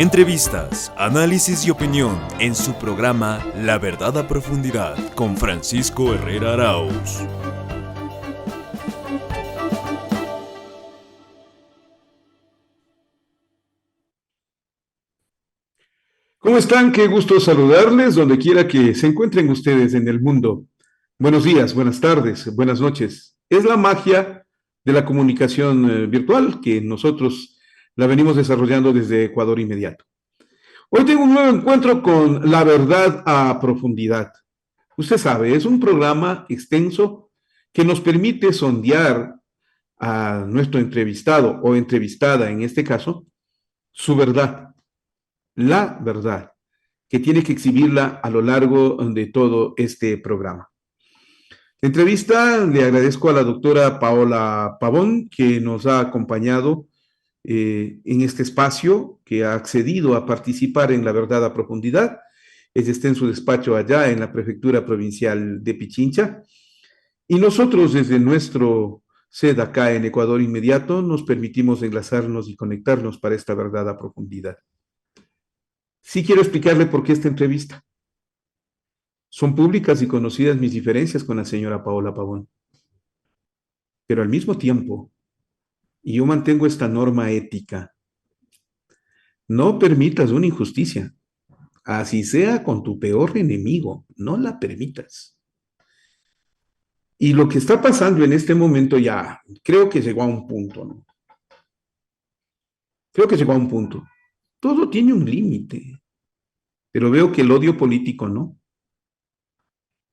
Entrevistas, análisis y opinión en su programa La Verdad a Profundidad con Francisco Herrera Arauz. ¿Cómo están? Qué gusto saludarles donde quiera que se encuentren ustedes en el mundo. Buenos días, buenas tardes, buenas noches. Es la magia de la comunicación virtual que nosotros la venimos desarrollando desde Ecuador Inmediato. Hoy tengo un nuevo encuentro con La Verdad a Profundidad. Usted sabe, es un programa extenso que nos permite sondear a nuestro entrevistado o entrevistada, en este caso, su verdad, la verdad, que tiene que exhibirla a lo largo de todo este programa. La entrevista le agradezco a la doctora Paola Pavón, que nos ha acompañado en este espacio, que ha accedido a participar en La Verdad a Profundidad. Ella está en su despacho allá en la Prefectura Provincial de Pichincha. Y nosotros desde nuestro sede acá en Ecuador Inmediato nos permitimos enlazarnos y conectarnos para esta verdad a profundidad. Sí quiero explicarle por qué esta entrevista. Son públicas y conocidas mis diferencias con la señora Paola Pavón. Pero al mismo tiempo, y yo mantengo esta norma ética, no permitas una injusticia, así sea con tu peor enemigo, no la permitas. Y lo que está pasando en este momento ya, creo que llegó a un punto, ¿no? Creo que llegó a un punto. Todo tiene un límite, pero veo que el odio político no.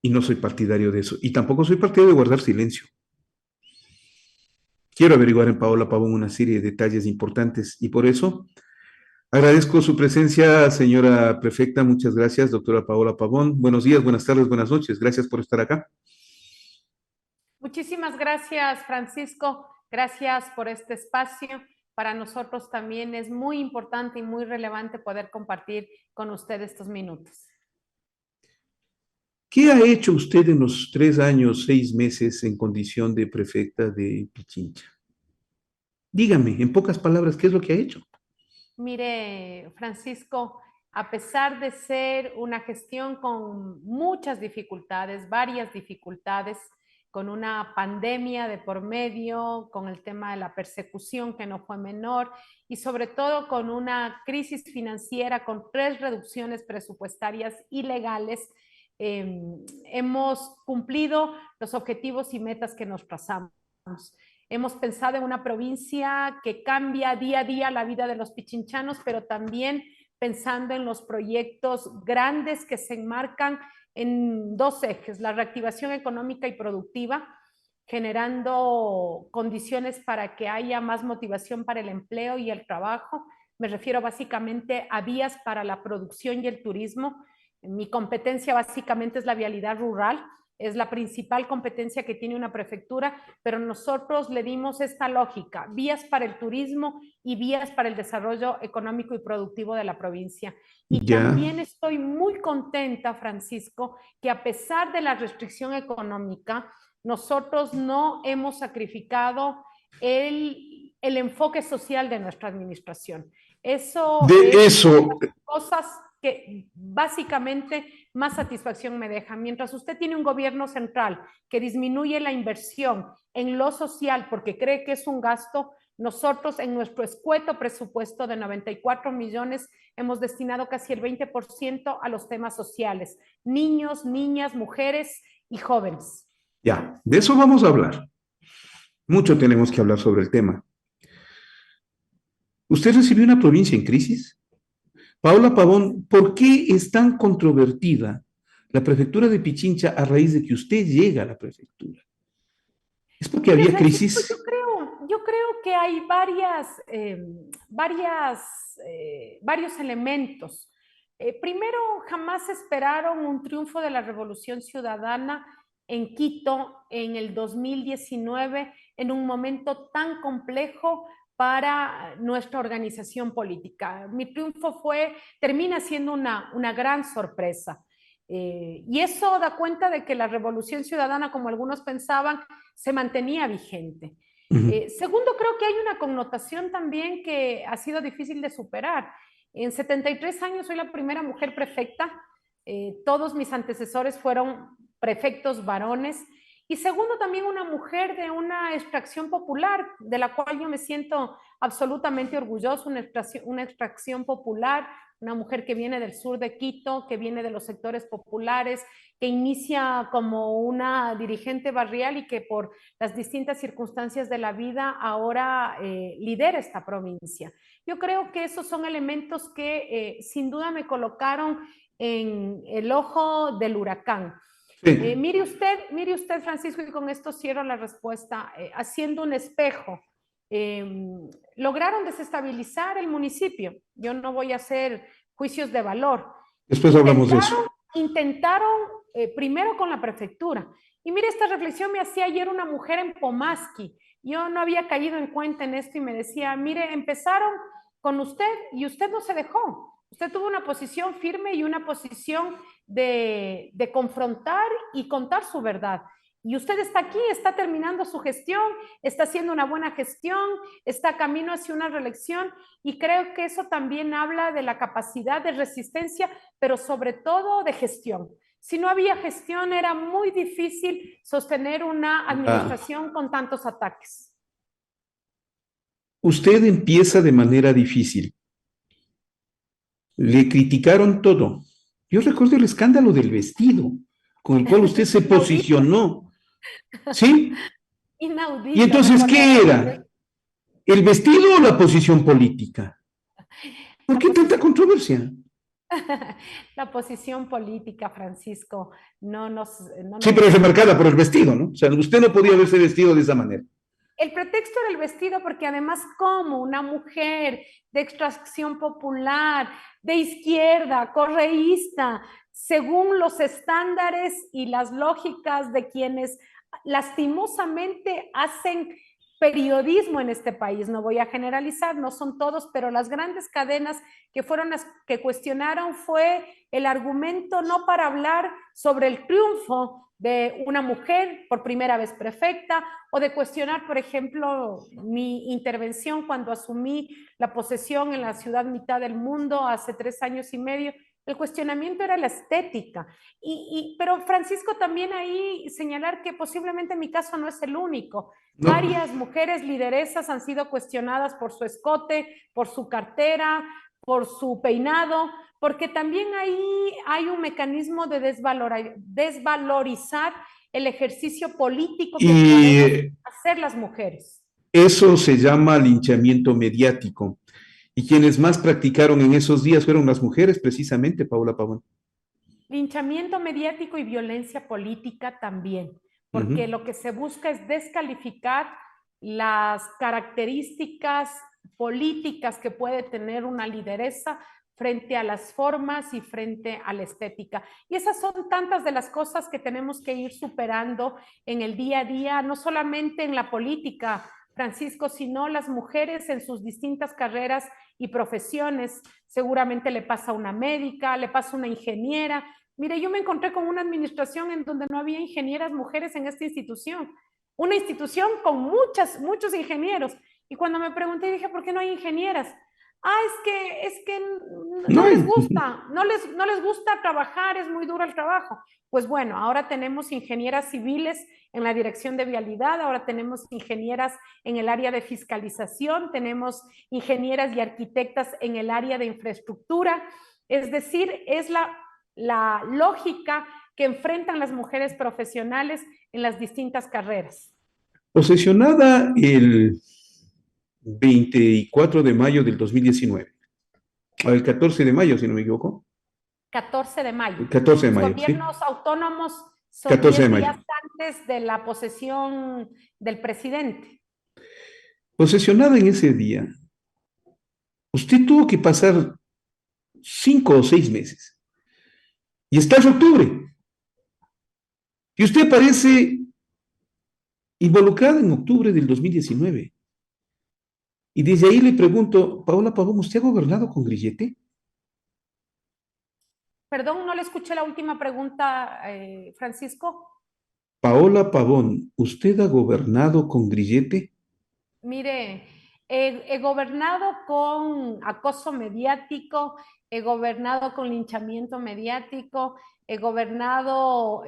Y no soy partidario de eso. Y tampoco soy partidario de guardar silencio. Quiero averiguar en Paola Pavón una serie de detalles importantes y por eso agradezco su presencia, señora prefecta. Muchas gracias, doctora Paola Pavón. Buenos días, buenas tardes, buenas noches. Gracias por estar acá. Muchísimas gracias, Francisco. Gracias por este espacio. Para nosotros también es muy importante y muy relevante poder compartir con usted estos minutos. ¿Qué ha hecho usted en los 3 años, 6 meses en condición de prefecta de Pichincha? Dígame, en pocas palabras, ¿qué es lo que ha hecho? Mire, Francisco, a pesar de ser una gestión con muchas dificultades, varias dificultades, con una pandemia de por medio, con el tema de la persecución que no fue menor y sobre todo con una crisis financiera, con 3 reducciones presupuestarias ilegales, hemos cumplido los objetivos y metas que nos trazamos. Hemos pensado en una provincia que cambia día a día la vida de los pichinchanos, pero también pensando en los proyectos grandes que se enmarcan en 2 ejes, la reactivación económica y productiva, generando condiciones para que haya más motivación para el empleo y el trabajo. Me refiero básicamente a vías para la producción y el turismo. Mi competencia básicamente es la vialidad rural, es la principal competencia que tiene una prefectura, pero nosotros le dimos esta lógica, vías para el turismo y vías para el desarrollo económico y productivo de la provincia. Y también estoy muy contenta, Francisco, que a pesar de la restricción económica, nosotros no hemos sacrificado el enfoque social de nuestra administración. Eso es cosas que básicamente más satisfacción me deja. Mientras usted tiene un gobierno central que disminuye la inversión en lo social porque cree que es un gasto, nosotros en nuestro escueto presupuesto de 94 millones hemos destinado casi el 20% a los temas sociales, niños, niñas, mujeres y jóvenes. Ya, de eso vamos a hablar. Mucho tenemos que hablar sobre el tema. ¿Usted recibió una provincia en crisis? Paola Pavón, ¿por qué es tan controvertida la prefectura de Pichincha a raíz de que usted llega a la prefectura? ¿Es porque había crisis? Yo creo que hay varios elementos. Primero, jamás esperaron un triunfo de la Revolución Ciudadana en Quito en el 2019, en un momento tan complejo para nuestra organización política. Mi triunfo termina siendo una gran sorpresa. Y eso da cuenta de que la Revolución Ciudadana, como algunos pensaban, se mantenía vigente. Segundo, creo que hay una connotación también que ha sido difícil de superar, En 73 años soy la primera mujer prefecta. Todos mis antecesores fueron prefectos varones. Y segundo, también una mujer de una extracción popular, de la cual yo me siento absolutamente orgullosa, una extracción popular, una mujer que viene del sur de Quito, que viene de los sectores populares, que inicia como una dirigente barrial y que por las distintas circunstancias de la vida ahora lidera esta provincia. Yo creo que esos son elementos que sin duda me colocaron en el ojo del huracán. Sí. Mire usted, Francisco, y con esto cierro la respuesta, haciendo un espejo. Lograron desestabilizar el municipio. Yo no voy a hacer juicios de valor. Después hablamos de eso. Intentaron primero con la prefectura. Y mire, esta reflexión me hacía ayer una mujer en Pomaski. Yo no había caído en cuenta en esto y me decía, mire, empezaron con usted y usted no se dejó. Usted tuvo una posición firme y una posición de confrontar y contar su verdad. Y usted está aquí, está terminando su gestión, está haciendo una buena gestión, está camino hacia una reelección y creo que eso también habla de la capacidad de resistencia, pero sobre todo de gestión. Si no había gestión, era muy difícil sostener una administración con tantos ataques. Usted empieza de manera difícil. Le criticaron todo. Yo recuerdo el escándalo del vestido con el cual usted se posicionó. ¿Sí? Inaudito. ¿Y entonces qué era? ¿El vestido o la posición política? ¿Por qué tanta controversia? La posición política, Francisco, Sí, pero es remarcada por el vestido, ¿no? O sea, usted no podía haberse vestido de esa manera. El pretexto era el vestido porque además como una mujer de extracción popular, de izquierda, correísta, según los estándares y las lógicas de quienes lastimosamente hacen periodismo en este país, no voy a generalizar, no son todos, pero las grandes cadenas que fueron las que cuestionaron fue el argumento no para hablar sobre el triunfo de una mujer por primera vez prefecta o de cuestionar, por ejemplo, mi intervención cuando asumí la posesión en la ciudad mitad del mundo hace 3 años y medio. El cuestionamiento era la estética. Pero Francisco, también ahí señalar que posiblemente mi caso no es el único. No. Varias mujeres lideresas han sido cuestionadas por su escote, por su cartera, por su peinado, porque también ahí hay un mecanismo de desvalorizar el ejercicio político que podemos hacer las mujeres. Eso se llama linchamiento mediático. Y quienes más practicaron en esos días fueron las mujeres, precisamente, Paula Pavón. Linchamiento mediático y violencia política también, porque lo que se busca es descalificar las características políticas que puede tener una lideresa frente a las formas y frente a la estética. Y esas son tantas de las cosas que tenemos que ir superando en el día a día, no solamente en la política, Francisco, sino las mujeres en sus distintas carreras y profesiones. Seguramente le pasa a una médica, le pasa a una ingeniera. Mire, yo me encontré con una administración en donde no había ingenieras mujeres en esta institución. Una institución con muchos ingenieros. Y cuando me pregunté, dije, ¿por qué no hay ingenieras? Es que no les gusta, no les gusta trabajar, es muy duro el trabajo. Pues bueno, ahora tenemos ingenieras civiles en la dirección de vialidad, ahora tenemos ingenieras en el área de fiscalización, tenemos ingenieras y arquitectas en el área de infraestructura. Es decir, es la lógica que enfrentan las mujeres profesionales en las distintas carreras. Posesionada el 24 de mayo del 2019, el 14 de mayo, si no me equivoco. 14 de mayo. El 14 de mayo, los gobiernos ¿sí? Autónomos son 10 días antes de la posesión del presidente. Posesionada en ese día, usted tuvo que pasar 5 o 6 meses. Y está en octubre. Y usted aparece involucrada en octubre del 2019. Y desde ahí le pregunto, Paola Pavón, ¿usted ha gobernado con grillete? Perdón, no le escuché la última pregunta, Francisco. Paola Pavón, ¿usted ha gobernado con grillete? Mire, He gobernado con acoso mediático, he gobernado con linchamiento mediático, he gobernado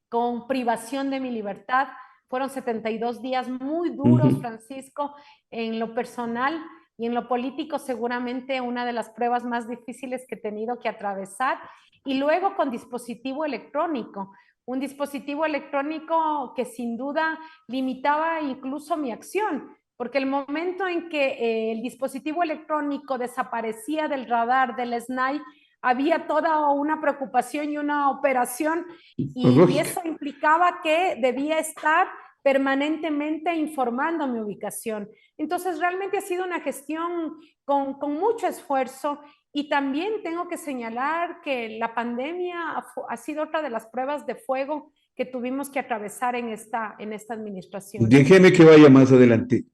con privación de mi libertad. Fueron 72 días muy duros, Francisco, en lo personal y en lo político, seguramente una de las pruebas más difíciles que he tenido que atravesar. Y luego con dispositivo electrónico, un dispositivo electrónico que sin duda limitaba incluso mi acción, porque el momento en que el dispositivo electrónico desaparecía del radar del SNAI, había toda una preocupación y una operación, y eso implicaba que debía estar permanentemente informando mi ubicación. Entonces, realmente ha sido una gestión con mucho esfuerzo, y también tengo que señalar que la pandemia ha sido otra de las pruebas de fuego que tuvimos que atravesar en esta administración. Déjeme que vaya más adelante.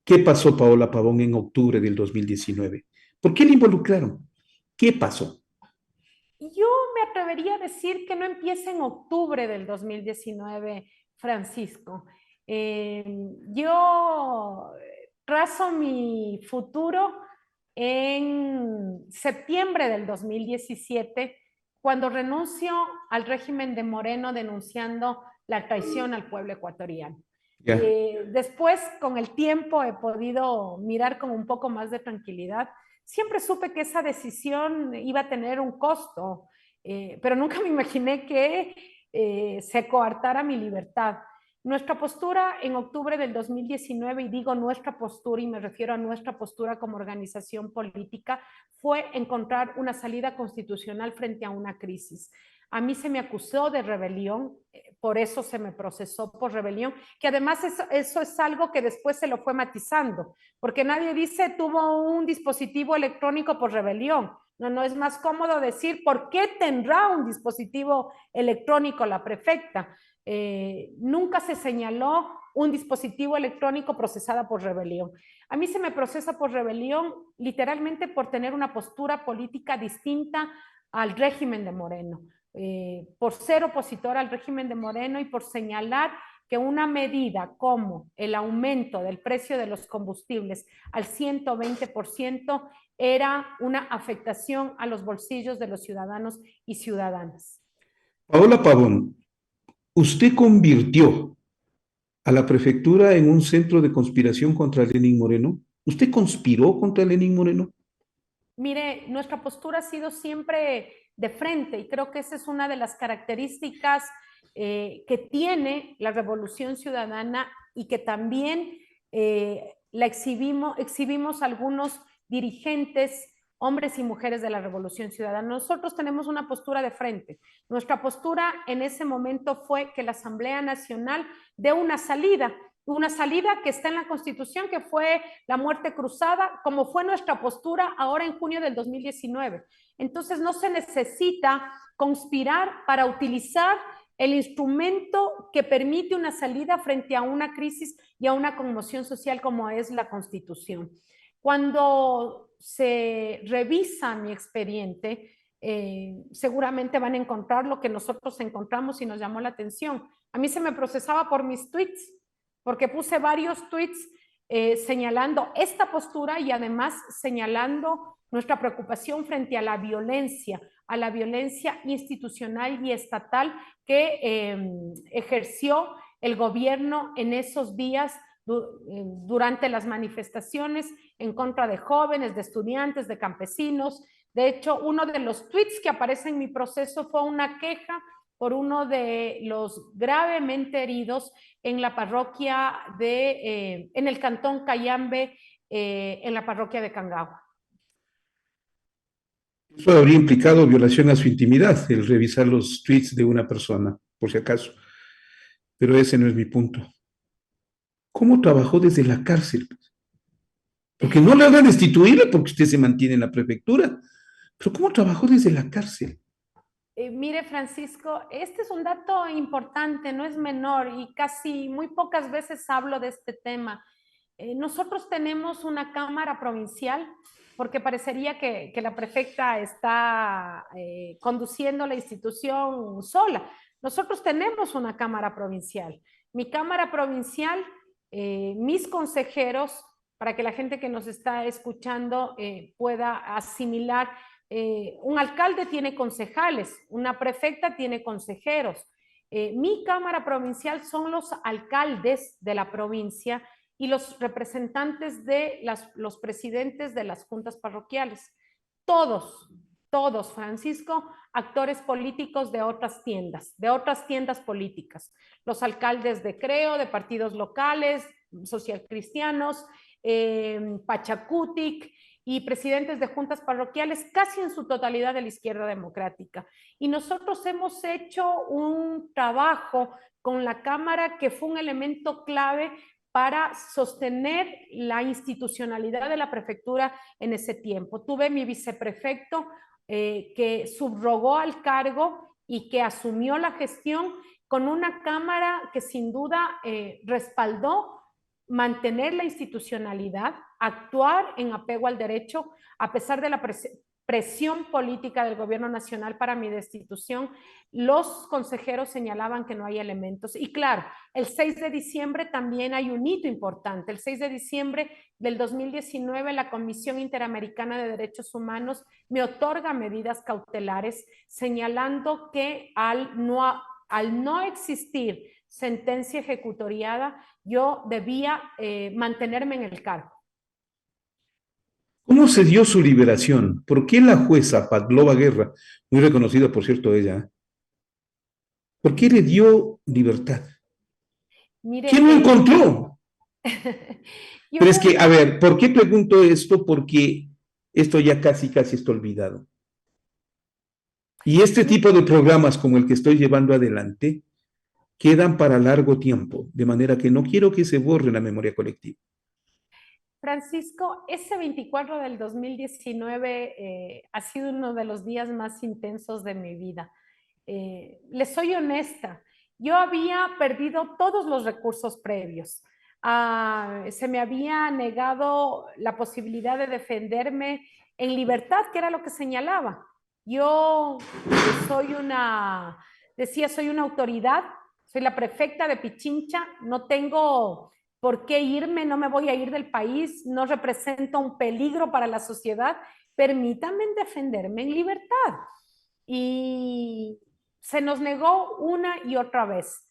¿Qué pasó, Paola Pavón, en octubre del 2019? ¿Por qué le involucraron? ¿Qué pasó? Yo me atrevería a decir que no empieza en octubre del 2019, Francisco. Yo trazo mi futuro en septiembre del 2017, cuando renuncio al régimen de Moreno denunciando la traición al pueblo ecuatoriano. Después, con el tiempo, he podido mirar con un poco más de tranquilidad. Siempre supe que esa decisión iba a tener un costo, pero nunca me imaginé que se coartara mi libertad. Nuestra postura en octubre del 2019, y digo nuestra postura y me refiero a nuestra postura como organización política, fue encontrar una salida constitucional frente a una crisis. A mí se me acusó de rebelión, por eso se me procesó por rebelión, que además eso es algo que después se lo fue matizando, porque nadie dice tuvo un dispositivo electrónico por rebelión. No es más cómodo decir por qué tendrá un dispositivo electrónico la prefecta. Nunca se señaló un dispositivo electrónico procesada por rebelión. A mí se me procesa por rebelión literalmente por tener una postura política distinta al régimen de Moreno. Por ser opositor al régimen de Moreno y por señalar que una medida como el aumento del precio de los combustibles al 120% era una afectación a los bolsillos de los ciudadanos y ciudadanas. Paola Pavón, usted convirtió a la prefectura en un centro de conspiración contra Lenín Moreno. ¿Usted conspiró contra Lenín Moreno? Mire, nuestra postura ha sido siempre de frente, y creo que esa es una de las características que tiene la Revolución Ciudadana, y que también la exhibimos algunos dirigentes, hombres y mujeres de la Revolución Ciudadana. Nosotros tenemos una postura de frente. Nuestra postura en ese momento fue que la Asamblea Nacional dé una salida que está en la Constitución, que fue la muerte cruzada, como fue nuestra postura ahora en junio del 2019. Entonces no se necesita conspirar para utilizar el instrumento que permite una salida frente a una crisis y a una conmoción social como es la Constitución. Cuando se revisa mi expediente, seguramente van a encontrar lo que nosotros encontramos y nos llamó la atención. A mí se me procesaba por mis tweets, porque puse varios tweets señalando esta postura y además señalando nuestra preocupación frente a la violencia institucional y estatal que ejerció el gobierno en esos días durante las manifestaciones en contra de jóvenes, de estudiantes, de campesinos. De hecho, uno de los tweets que aparece en mi proceso fue una queja por uno de los gravemente heridos en la parroquia en el cantón Cayambe, en la parroquia de Cangagua. Eso habría implicado violación a su intimidad, el revisar los tweets de una persona, por si acaso. Pero ese no es mi punto. ¿Cómo trabajó desde la cárcel? Porque no le van a destituirle porque usted se mantiene en la prefectura. Pero ¿cómo trabajó desde la cárcel? Mire, Francisco, este es un dato importante, no es menor, y casi muy pocas veces hablo de este tema. Nosotros tenemos una cámara provincial, porque parecería que la prefecta está conduciendo la institución sola. Nosotros tenemos una cámara provincial. Mi cámara provincial, mis consejeros para que la gente que nos está escuchando pueda asimilar. Un alcalde tiene concejales, una prefecta tiene consejeros. Mi Cámara Provincial son los alcaldes de la provincia y los representantes de los presidentes de las juntas parroquiales. Todos, Francisco, actores políticos de otras tiendas políticas. Los alcaldes de Creo, de partidos locales, socialcristianos, Pachacutic y presidentes de juntas parroquiales, casi en su totalidad de la izquierda democrática. Y nosotros hemos hecho un trabajo con la Cámara que fue un elemento clave para sostener la institucionalidad de la prefectura en ese tiempo. Tuve mi viceprefecto que subrogó al cargo y que asumió la gestión con una Cámara que sin duda respaldó mantener la institucionalidad, actuar en apego al derecho, a pesar de la presión política del gobierno nacional para mi destitución. Los consejeros señalaban que no hay elementos. Y claro, el 6 de diciembre también hay un hito importante. El 6 de diciembre del 2019, la Comisión Interamericana de Derechos Humanos me otorga medidas cautelares, señalando que al no existir sentencia ejecutoriada, yo debía mantenerme en el cargo. ¿Cómo se dio su liberación? ¿Por qué la jueza Pavlova Guerra, muy reconocida por cierto ella, por qué le dio libertad? Mire, ¿Quién lo encontró? Pero es que, a ver, ¿por qué pregunto esto? Porque esto ya casi está olvidado. Y este tipo de programas como el que estoy llevando adelante quedan para largo tiempo, de manera que no quiero que se borre la memoria colectiva. Francisco, ese 24 del 2019 ha sido uno de los días más intensos de mi vida. Les soy honesta, yo había perdido todos los recursos previos. Se me había negado la posibilidad de defenderme en libertad, que era lo que señalaba. Yo soy una autoridad, soy la prefecta de Pichincha, no tengo por qué irme, no me voy a ir del país, no represento un peligro para la sociedad, permítanme defenderme en libertad. Y se nos negó una y otra vez.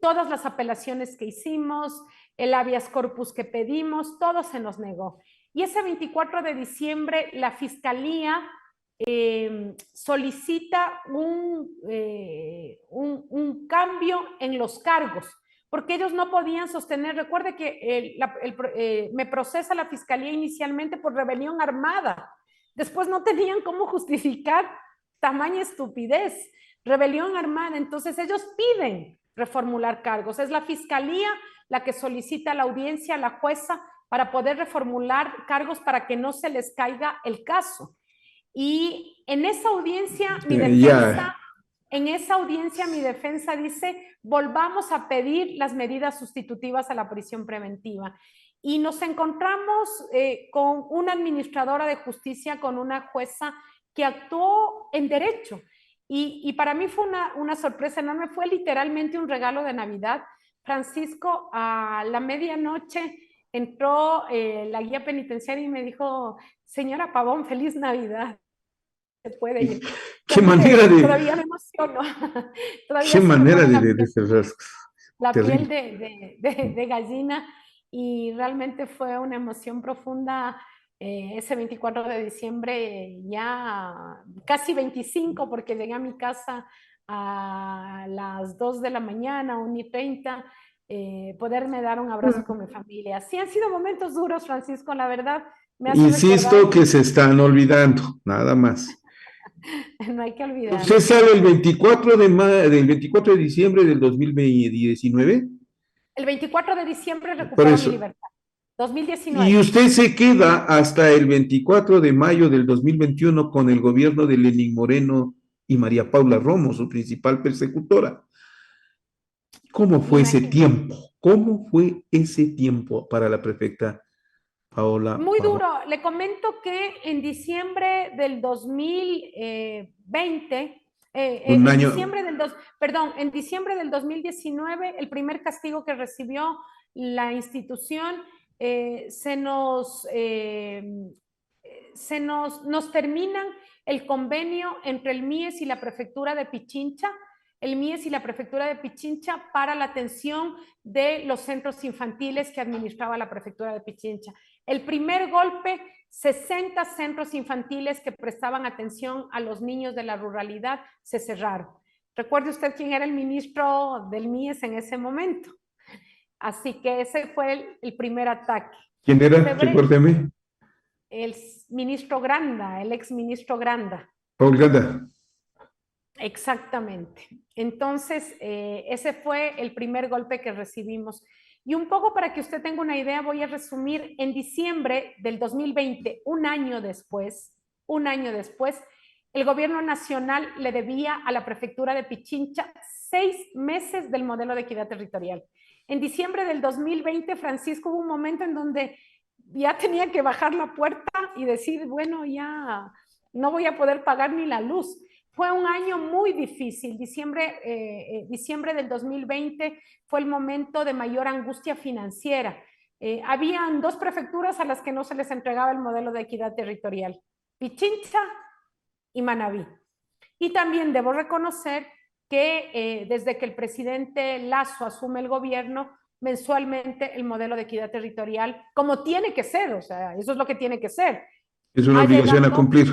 Todas las apelaciones que hicimos, el habeas corpus que pedimos, todo se nos negó. Y ese 24 de diciembre la Fiscalía solicita un cambio en los cargos, porque ellos no podían sostener. Recuerde que me procesa la Fiscalía inicialmente por rebelión armada. Después no tenían cómo justificar tamaña estupidez, rebelión armada. Entonces ellos piden reformular cargos. Es la Fiscalía la que solicita la audiencia a la jueza para poder reformular cargos para que no se les caiga el caso. Y en esa audiencia mi defensa dice, volvamos a pedir las medidas sustitutivas a la prisión preventiva. Y nos encontramos con una administradora de justicia, con una jueza que actuó en derecho. Y para mí fue una sorpresa enorme, fue literalmente un regalo de Navidad. Francisco, a la medianoche entró la guía penitenciaria y me dijo, señora Pavón, feliz Navidad. Se puede ir. ¿Qué manera de...? Todavía me emociono. ¿Qué manera de cerrar? La piel de gallina, y realmente fue una emoción profunda ese 24 de diciembre, ya casi 25, porque llegué a mi casa a las 2 de la mañana, 1:30, poderme dar un abrazo con mi familia. Sí han sido momentos duros, Francisco, la verdad. Insisto que se están olvidando, nada más. No hay que olvidar. ¿Usted sale el 24 de diciembre del 2019? El 24 de diciembre recupero mi libertad. 2019. Y usted se queda hasta el 24 de mayo del 2021 con el gobierno de Lenín Moreno y María Paula Romo, su principal persecutora. ¿Cómo fue ese tiempo? ¿Cómo fue ese tiempo para la prefecta Paola? Muy duro. Le comento que en diciembre del 2020, en diciembre del 2019, el primer castigo que recibió la institución nos terminan el convenio entre el MIES y la prefectura de Pichincha, para la atención de los centros infantiles que administraba la prefectura de Pichincha. El primer golpe, 60 centros infantiles que prestaban atención a los niños de la ruralidad se cerraron. Recuerde usted quién era el ministro del MIES en ese momento. Así que ese fue el primer ataque. ¿Quién era? Recuérdeme. El ministro Granda, el ex ministro Granda. Paul Granda. Exactamente. Entonces, ese fue el primer golpe que recibimos. Y un poco para que usted tenga una idea, voy a resumir, en diciembre del 2020, un año después, el gobierno nacional le debía a la prefectura de Pichincha 6 meses del modelo de equidad territorial. En diciembre del 2020, Francisco, hubo un momento en donde ya tenía que bajar la puerta y decir, bueno, ya no voy a poder pagar ni la luz. Fue un año muy difícil. Diciembre del 2020 fue el momento de mayor angustia financiera. Habían 2 prefecturas a las que no se les entregaba el modelo de equidad territorial, Pichincha y Manabí. Y también debo reconocer que desde que el presidente Lasso asume el gobierno, mensualmente el modelo de equidad territorial, como tiene que ser, o sea, eso es lo que tiene que ser. Es una obligación a cumplir.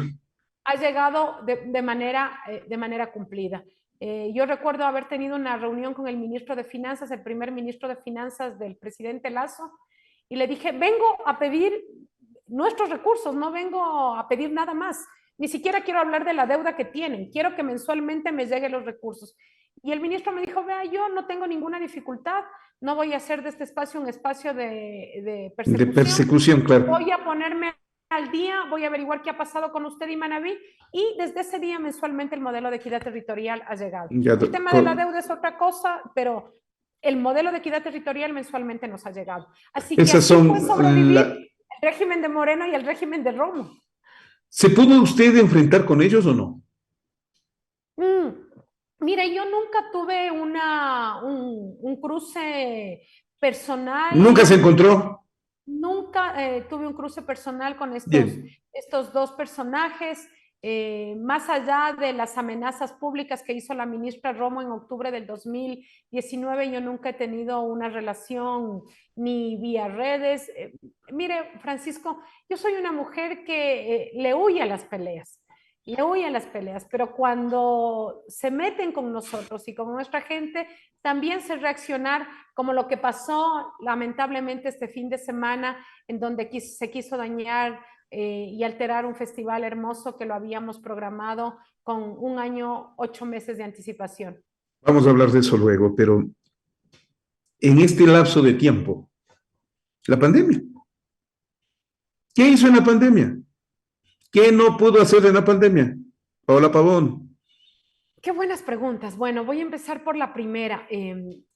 Ha llegado de manera cumplida. Yo recuerdo haber tenido una reunión con el ministro de Finanzas, el primer ministro de Finanzas del presidente Lasso, y le dije, vengo a pedir nuestros recursos, no vengo a pedir nada más. Ni siquiera quiero hablar de la deuda que tienen, quiero que mensualmente me lleguen los recursos. Y el ministro me dijo, vea, yo no tengo ninguna dificultad, no voy a hacer de este espacio un espacio de persecución. De persecución, claro. Voy a ponerme al día, voy a averiguar qué ha pasado con usted y Manabí, y desde ese día mensualmente el modelo de equidad territorial ha llegado. El tema de la deuda es otra cosa, pero el modelo de equidad territorial mensualmente nos ha llegado. Así que así fue sobrevivir el régimen de Moreno y el régimen de Romo. ¿Se pudo usted enfrentar con ellos o no? Mire, yo nunca tuve un cruce personal. ¿Nunca se encontró? Nunca tuve un cruce personal con estos 2 personajes, más allá de las amenazas públicas que hizo la ministra Romo en octubre del 2019, yo nunca he tenido una relación ni vía redes. Mire, Francisco, yo soy una mujer que le huye a las peleas. Pero cuando se meten con nosotros y con nuestra gente, también sé reaccionar como lo que pasó lamentablemente este fin de semana, en donde se quiso dañar y alterar un festival hermoso que lo habíamos programado con 1 año, 8 meses de anticipación. Vamos a hablar de eso luego, pero en este lapso de tiempo, la pandemia. ¿Qué hizo en la pandemia? ¿Qué no pudo hacer en la pandemia? Paola Pavón. Qué buenas preguntas. Bueno, voy a empezar por la primera.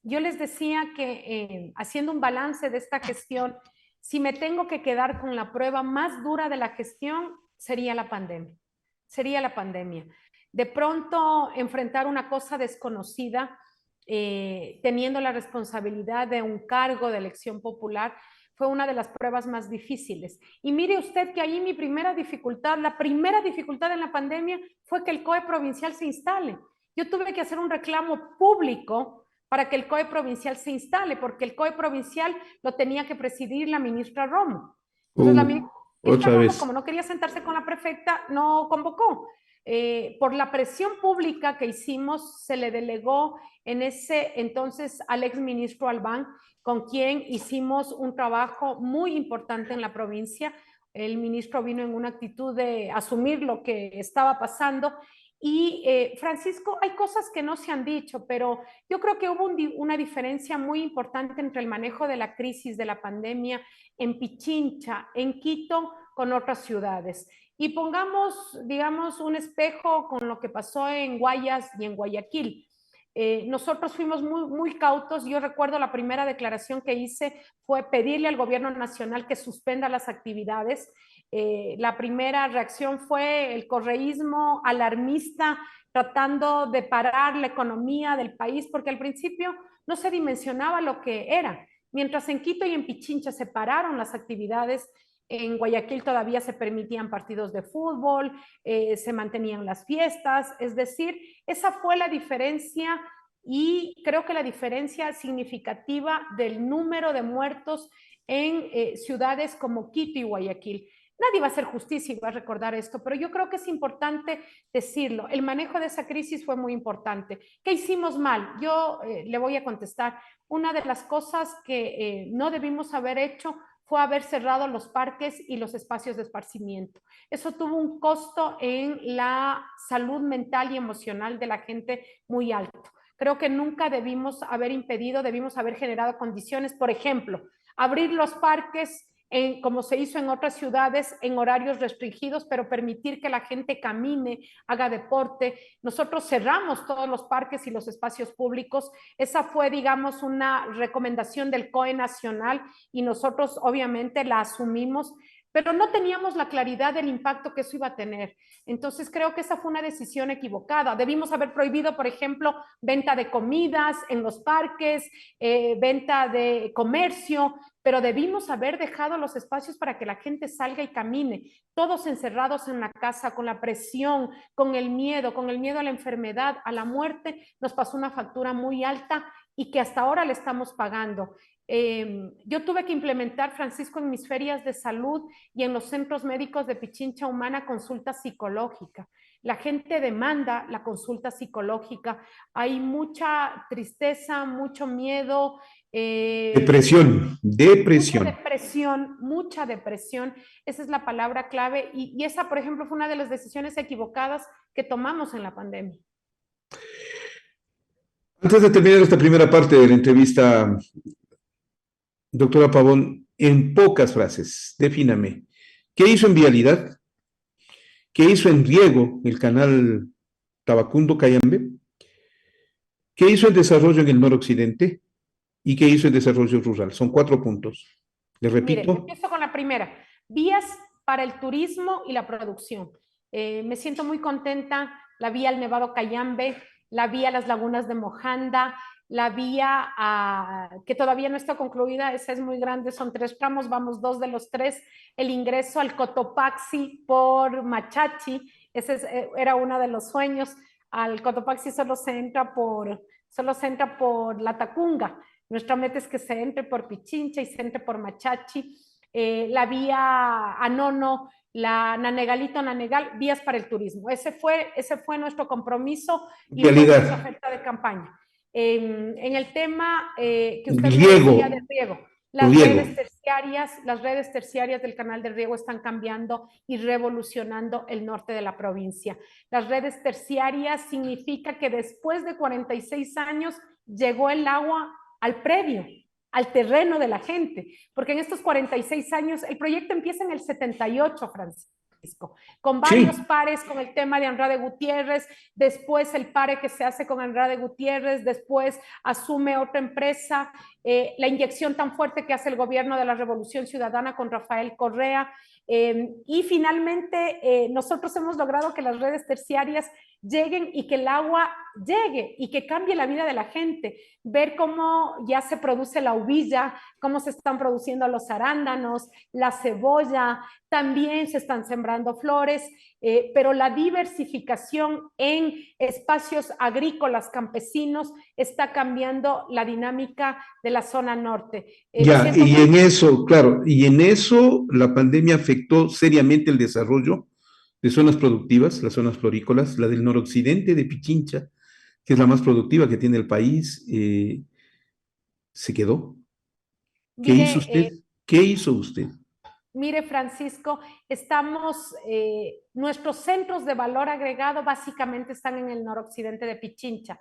Yo les decía que haciendo un balance de esta gestión, si me tengo que quedar con la prueba más dura de la gestión, sería la pandemia. De pronto, enfrentar una cosa desconocida, teniendo la responsabilidad de un cargo de elección popular, fue una de las pruebas más difíciles. Y mire usted que ahí la primera dificultad en la pandemia fue que el COE provincial se instale. Yo tuve que hacer un reclamo público para que el COE provincial se instale, porque el COE provincial lo tenía que presidir la ministra Romo. Entonces la ministra Romo, como no quería sentarse con la prefecta, no convocó. Por la presión pública que hicimos, se le delegó en ese entonces al exministro Albán, con quien hicimos un trabajo muy importante en la provincia. El ministro vino en una actitud de asumir lo que estaba pasando. Y Francisco, hay cosas que no se han dicho, pero yo creo que hubo una diferencia muy importante entre el manejo de la crisis de la pandemia en Pichincha, en Quito, con otras ciudades. Y pongamos, digamos, un espejo con lo que pasó en Guayas y en Guayaquil. Nosotros fuimos muy cautos. Yo recuerdo la primera declaración que hice fue pedirle al gobierno nacional que suspenda las actividades. La primera reacción fue el correísmo alarmista, tratando de parar la economía del país, porque al principio no se dimensionaba lo que era. Mientras en Quito y en Pichincha se pararon las actividades, en Guayaquil todavía se permitían partidos de fútbol, se mantenían las fiestas, es decir, esa fue la diferencia y creo que la diferencia significativa del número de muertos en ciudades como Quito y Guayaquil. Nadie va a hacer justicia y va a recordar esto, pero yo creo que es importante decirlo. El manejo de esa crisis fue muy importante. ¿Qué hicimos mal? Yo le voy a contestar. Una de las cosas que no debimos haber hecho fue haber cerrado los parques y los espacios de esparcimiento. Eso tuvo un costo en la salud mental y emocional de la gente muy alto. Creo que nunca debimos haber impedido, debimos haber generado condiciones, por ejemplo, abrir los parques como se hizo en otras ciudades, en horarios restringidos, pero permitir que la gente camine, haga deporte. Nosotros cerramos todos los parques y los espacios públicos. Esa fue, digamos, una recomendación del COE nacional y nosotros obviamente la asumimos, pero no teníamos la claridad del impacto que eso iba a tener. Entonces creo que esa fue una decisión equivocada. Debimos haber prohibido, por ejemplo, venta de comidas en los parques, venta de comercio, pero debimos haber dejado los espacios para que la gente salga y camine, todos encerrados en la casa, con la presión, con el miedo a la enfermedad, a la muerte, nos pasó una factura muy alta y que hasta ahora le estamos pagando. Yo tuve que implementar, Francisco, en mis ferias de salud y en los centros médicos de Pichincha Humana consulta psicológica. La gente demanda la consulta psicológica. Hay mucha tristeza, mucho miedo. Depresión, depresión. Mucha depresión. Esa es la palabra clave. Y esa, por ejemplo, fue una de las decisiones equivocadas que tomamos en la pandemia. Antes de terminar esta primera parte de la entrevista, doctora Pavón, en pocas frases, defíname, ¿qué hizo en vialidad? ¿Qué hizo en riego el canal Tabacundo-Cayambe? ¿Qué hizo en desarrollo en el noroccidente? ¿Y qué hizo en desarrollo rural? Son 4 puntos. Les repito. Mire, empiezo con la primera. Vías para el turismo y la producción. Me siento muy contenta. La vía al Nevado Cayambe, la vía a las lagunas de Mojanda, la vía que todavía no está concluida, esa es muy grande, son 3 tramos, vamos 2 de los 3, el ingreso al Cotopaxi por Machachi, ese era uno de los sueños. Al Cotopaxi solo se entra por La Tacunga. Nuestra meta es que se entre por Pichincha y se entre por Machachi. La vía Anono, la Nanegalito-Nanegal, vías para el turismo. Ese fue nuestro compromiso y nuestra oferta de campaña. En el tema que usted decía de riego, las redes terciarias del canal de riego están cambiando y revolucionando el norte de la provincia. Las redes terciarias significa que después de 46 años llegó el agua al predio, al terreno de la gente, porque en estos 46 años, el proyecto empieza en el 78, Francisco, con varios pares, con el tema de Andrade Gutiérrez, después el pare que se hace con Andrade Gutiérrez, después asume otra empresa, la inyección tan fuerte que hace el gobierno de la Revolución Ciudadana con Rafael Correa, y finalmente nosotros hemos logrado que las redes terciarias lleguen y que el agua llegue y que cambie la vida de la gente, ver cómo ya se produce la uvilla, cómo se están produciendo los arándanos, la cebolla, también se están sembrando flores, pero la diversificación en espacios agrícolas campesinos está cambiando la dinámica de la zona norte. Ya, y en eso, claro, y en eso la pandemia afectó seriamente el desarrollo de zonas productivas, las zonas florícolas, la del noroccidente de Pichincha, que es la más productiva que tiene el país, se quedó. ¿Qué hizo usted? ¿Qué hizo usted? Mire, Francisco, nuestros centros de valor agregado básicamente están en el noroccidente de Pichincha.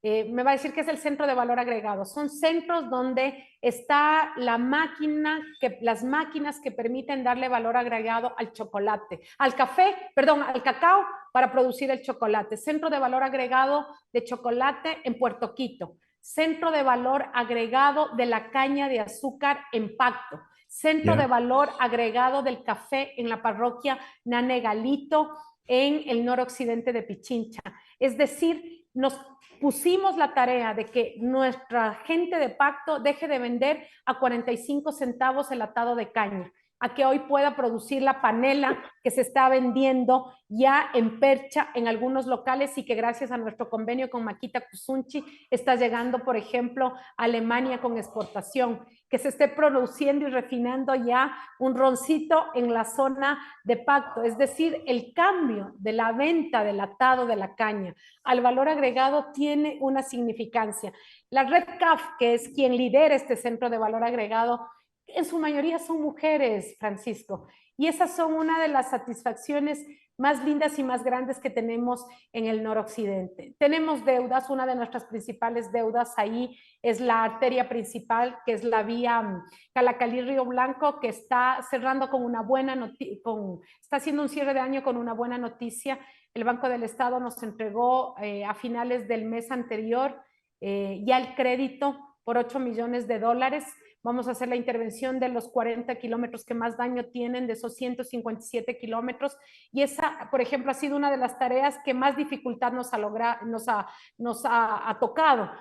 Me va a decir que es el centro de valor agregado. Son centros donde está las máquinas que permiten darle valor agregado al chocolate, al cacao para producir el chocolate. Centro de valor agregado de chocolate en Puerto Quito. Centro de valor agregado de la caña de azúcar en Pacto. Centro de valor agregado del café en la parroquia Nanegalito en el noroccidente de Pichincha. Es decir, nos pusimos la tarea de que nuestra gente de Pacto deje de vender a 45 centavos el atado de caña, a que hoy pueda producir la panela que se está vendiendo ya en percha en algunos locales y que gracias a nuestro convenio con Makita Kusunchi está llegando, por ejemplo, a Alemania con exportación, que se esté produciendo y refinando ya un roncito en la zona de Pacto, es decir, el cambio de la venta del atado de la caña al valor agregado tiene una significancia. La Red CAF, que es quien lidera este centro de valor agregado, en su mayoría son mujeres, Francisco, y esas son una de las satisfacciones más lindas y más grandes que tenemos en el noroccidente. Tenemos deudas, una de nuestras principales deudas ahí es la arteria principal, que es la vía Calacalí-Río Blanco, que está cerrando con una buena noticia, está haciendo un cierre de año con una buena noticia. El Banco del Estado nos entregó a finales del mes anterior ya el crédito por $8 millones. Vamos a hacer la intervención de los 40 kilómetros que más daño tienen, de esos 157 kilómetros. Y esa, por ejemplo, ha sido una de las tareas que más dificultad nos ha tocado.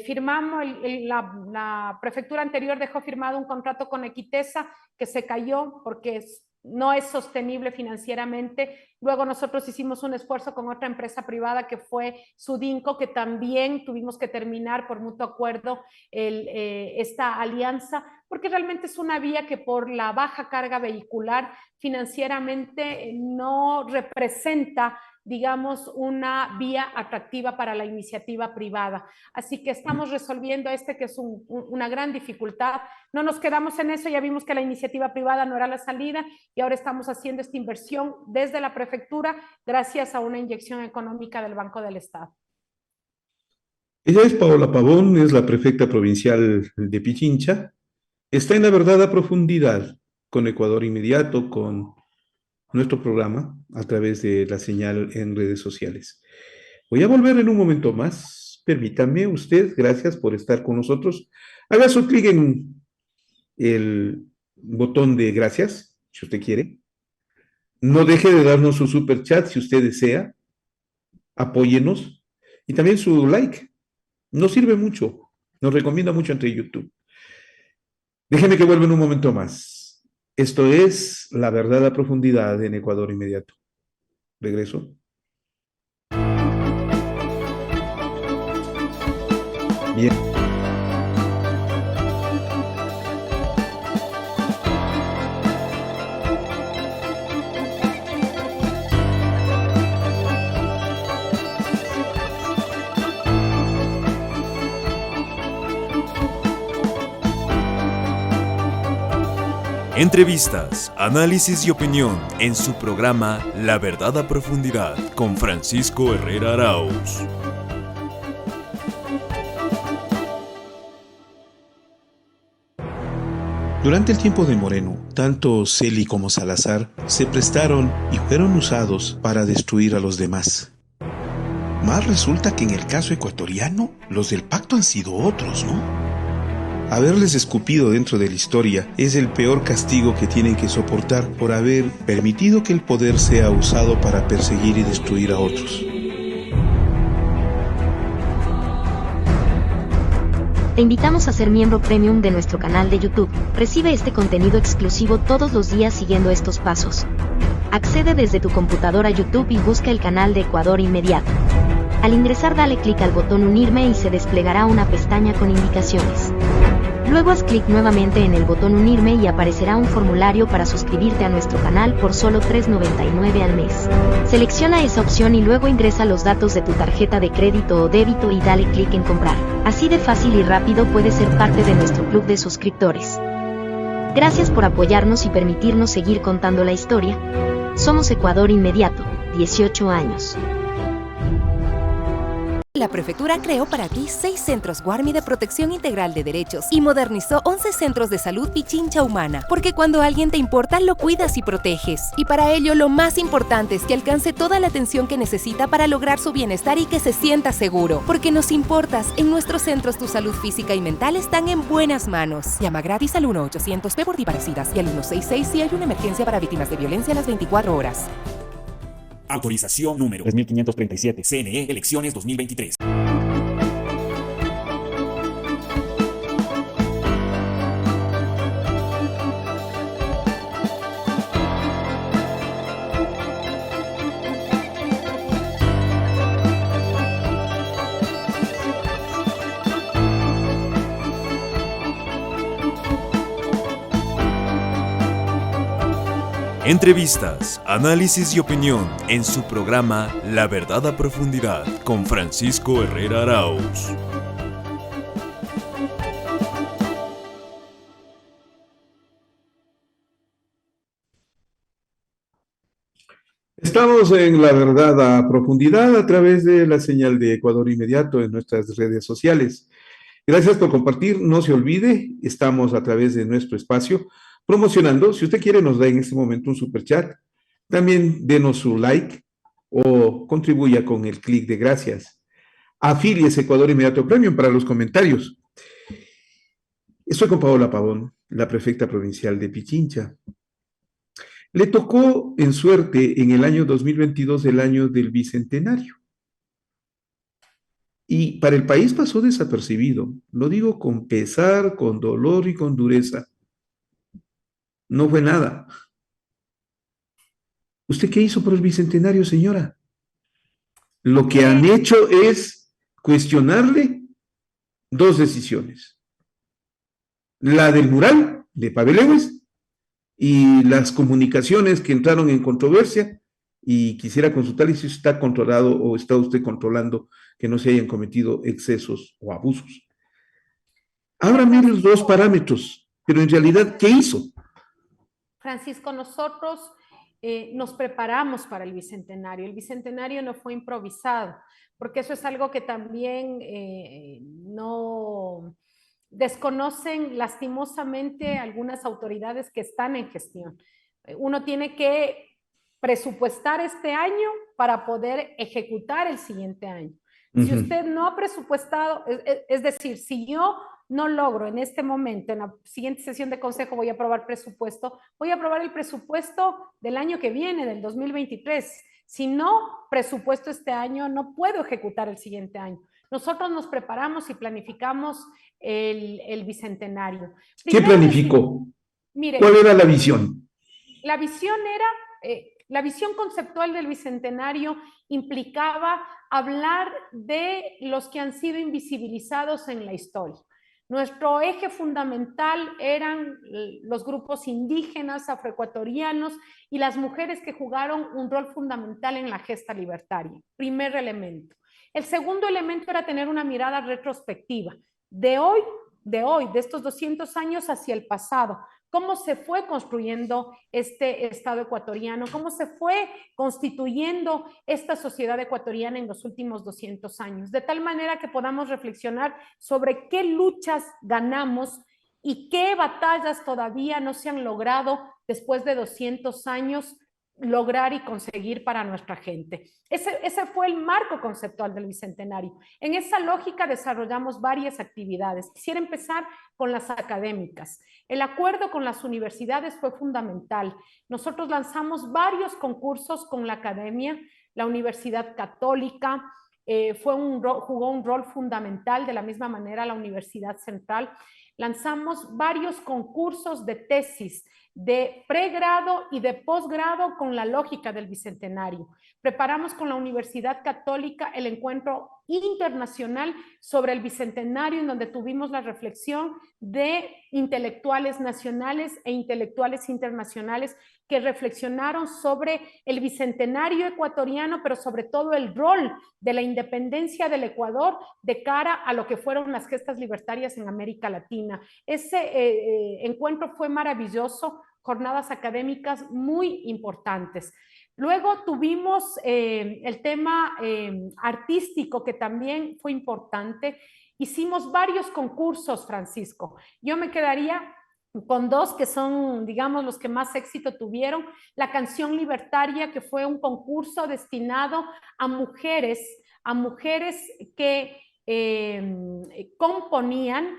Firmamos, la prefectura anterior dejó firmado un contrato con Equitesa que se cayó porque no es sostenible financieramente. Luego nosotros hicimos un esfuerzo con otra empresa privada que fue Sudinco, que también tuvimos que terminar por mutuo acuerdo esta alianza, porque realmente es una vía que por la baja carga vehicular financieramente no representa, digamos, una vía atractiva para la iniciativa privada. Así que estamos resolviendo que es una gran dificultad. No nos quedamos en eso, ya vimos que la iniciativa privada no era la salida y ahora estamos haciendo esta inversión desde la prefectura gracias a una inyección económica del Banco del Estado. Ella es Paola Pavón, es la prefecta provincial de Pichincha. Está en La Verdad a Profundidad con Ecuador Inmediato, con nuestro programa a través de la señal en redes sociales. Voy a volver en un momento más. Permítame usted, gracias por estar con nosotros. Haga su clic en el botón de gracias, si usted quiere. No deje de darnos su super chat si usted desea. Apóyenos. Y también su like. Nos sirve mucho. Nos recomienda mucho entre YouTube. Déjeme que vuelva en un momento más. Esto es La Verdad a Profundidad en Ecuador Inmediato. Regreso. Bien. Entrevistas, análisis y opinión en su programa La Verdad a Profundidad con Francisco Herrera Arauz. Durante el tiempo de Moreno, tanto Celi como Salazar se prestaron y fueron usados para destruir a los demás. Más resulta que en el caso ecuatoriano, los del pacto han sido otros, ¿no? Haberles escupido dentro de la historia es el peor castigo que tienen que soportar por haber permitido que el poder sea usado para perseguir y destruir a otros. Te invitamos a ser miembro premium de nuestro canal de YouTube. Recibe este contenido exclusivo todos los días siguiendo estos pasos. Accede desde tu computadora a YouTube y busca el canal de Ecuador Inmediato. Al ingresar dale clic al botón Unirme y se desplegará una pestaña con indicaciones. Luego haz clic nuevamente en el botón Unirme y aparecerá un formulario para suscribirte a nuestro canal por solo $3.99 al mes. Selecciona esa opción y luego ingresa los datos de tu tarjeta de crédito o débito y dale clic en Comprar. Así de fácil y rápido puedes ser parte de nuestro club de suscriptores. Gracias por apoyarnos y permitirnos seguir contando la historia. Somos Ecuador Inmediato, 18 años. La prefectura creó para ti 6 centros Guarmi de protección integral de derechos y modernizó 11 centros de salud Pichincha Humana, porque cuando alguien te importa, lo cuidas y proteges. Y para ello, lo más importante es que alcance toda la atención que necesita para lograr su bienestar y que se sienta seguro. Porque nos importas, en nuestros centros tu salud física y mental están en buenas manos. Llama gratis al 1-800-P por DIParecidas y al 166 si hay una emergencia para víctimas de violencia a las 24 horas. Autorización número 3537. CNE Elecciones 2023. Entrevistas, análisis y opinión en su programa La Verdad a Profundidad con Francisco Herrera Arauz. Estamos en La Verdad a Profundidad a través de la señal de Ecuador Inmediato en nuestras redes sociales. Gracias por compartir. No se olvide, estamos a través de nuestro espacio promocionando. Si usted quiere, nos da en este momento un superchat. También denos su like o contribuya con el clic de gracias. Afíliese Ecuador Inmediato Premium para los comentarios. Estoy con Paola Pavón, la prefecta provincial de Pichincha. Le tocó en suerte en el año 2022, el año del Bicentenario. Y para el país pasó desapercibido. Lo digo con pesar, con dolor y con dureza. No fue nada. ¿Usted qué hizo por el Bicentenario, señora? Lo que han hecho es cuestionarle dos decisiones. La del mural de Pavel Lewis y las comunicaciones que entraron en controversia, y quisiera consultarle si está controlado o está usted controlando que no se hayan cometido excesos o abusos. Ábrame los dos parámetros, pero en realidad, ¿qué hizo? Francisco, nosotros nos preparamos para el Bicentenario. El Bicentenario no fue improvisado, porque eso es algo que también no desconocen lastimosamente algunas autoridades que están en gestión. Uno tiene que presupuestar este año para poder ejecutar el siguiente año. Si usted no ha presupuestado, es decir, si yo no logro en este momento, en la siguiente sesión de consejo voy a aprobar presupuesto, voy a aprobar el presupuesto del año que viene, del 2023. Si no presupuesto este año, no puedo ejecutar el siguiente año. Nosotros nos preparamos y planificamos el Bicentenario. ¿Qué planificó? Mire, ¿cuál era la visión? La visión era, la visión conceptual del Bicentenario implicaba hablar de los que han sido invisibilizados en la historia. Nuestro eje fundamental eran los grupos indígenas, afroecuatorianos y las mujeres que jugaron un rol fundamental en la gesta libertaria. Primer elemento. El segundo elemento era tener una mirada retrospectiva de estos 200 años hacia el pasado. Cómo se fue construyendo este Estado ecuatoriano, cómo se fue constituyendo esta sociedad ecuatoriana en los últimos 200 años, de tal manera que podamos reflexionar sobre qué luchas ganamos y qué batallas todavía no se han logrado después de 200 años lograr y conseguir para nuestra gente. Ese fue el marco conceptual del Bicentenario. En esa lógica desarrollamos varias actividades. Quisiera empezar con las académicas. El acuerdo con las universidades fue fundamental. Nosotros lanzamos varios concursos con la academia. La Universidad Católica jugó un rol fundamental, de la misma manera la Universidad Central. Lanzamos varios concursos de tesis de pregrado y de posgrado con la lógica del Bicentenario. Preparamos con la Universidad Católica el encuentro internacional sobre el Bicentenario, en donde tuvimos la reflexión de intelectuales nacionales e intelectuales internacionales que reflexionaron sobre el Bicentenario ecuatoriano, pero sobre todo el rol de la independencia del Ecuador de cara a lo que fueron las gestas libertarias en América Latina. Ese encuentro fue maravilloso, jornadas académicas muy importantes. Luego tuvimos el tema artístico, que también fue importante. Hicimos varios concursos, Francisco. Yo me quedaría con dos que son, digamos, los que más éxito tuvieron. La canción libertaria, que fue un concurso destinado a mujeres que componían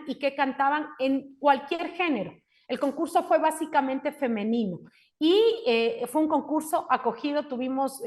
y que cantaban en cualquier género. El concurso fue básicamente femenino y fue un concurso acogido, tuvimos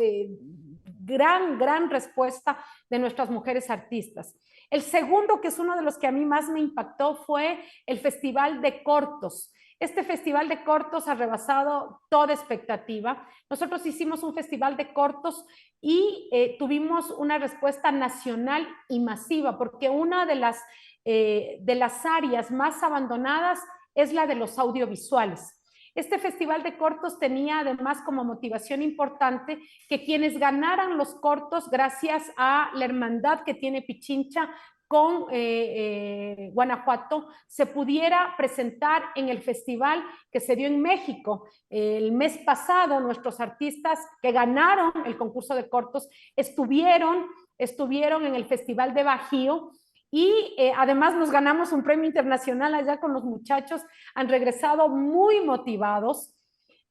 gran respuesta de nuestras mujeres artistas. El segundo, que es uno de los que a mí más me impactó, fue el Festival de Cortos. Este festival de cortos ha rebasado toda expectativa. Nosotros hicimos un festival de cortos y tuvimos una respuesta nacional y masiva, porque una de las áreas más abandonadas es la de los audiovisuales. Este festival de cortos tenía además como motivación importante que quienes ganaran los cortos, gracias a la hermandad que tiene Pichincha con Guanajuato, se pudiera presentar en el festival que se dio en México. El mes pasado, nuestros artistas que ganaron el concurso de cortos estuvieron en el Festival de Bajío y además nos ganamos un premio internacional allá con los muchachos, han regresado muy motivados.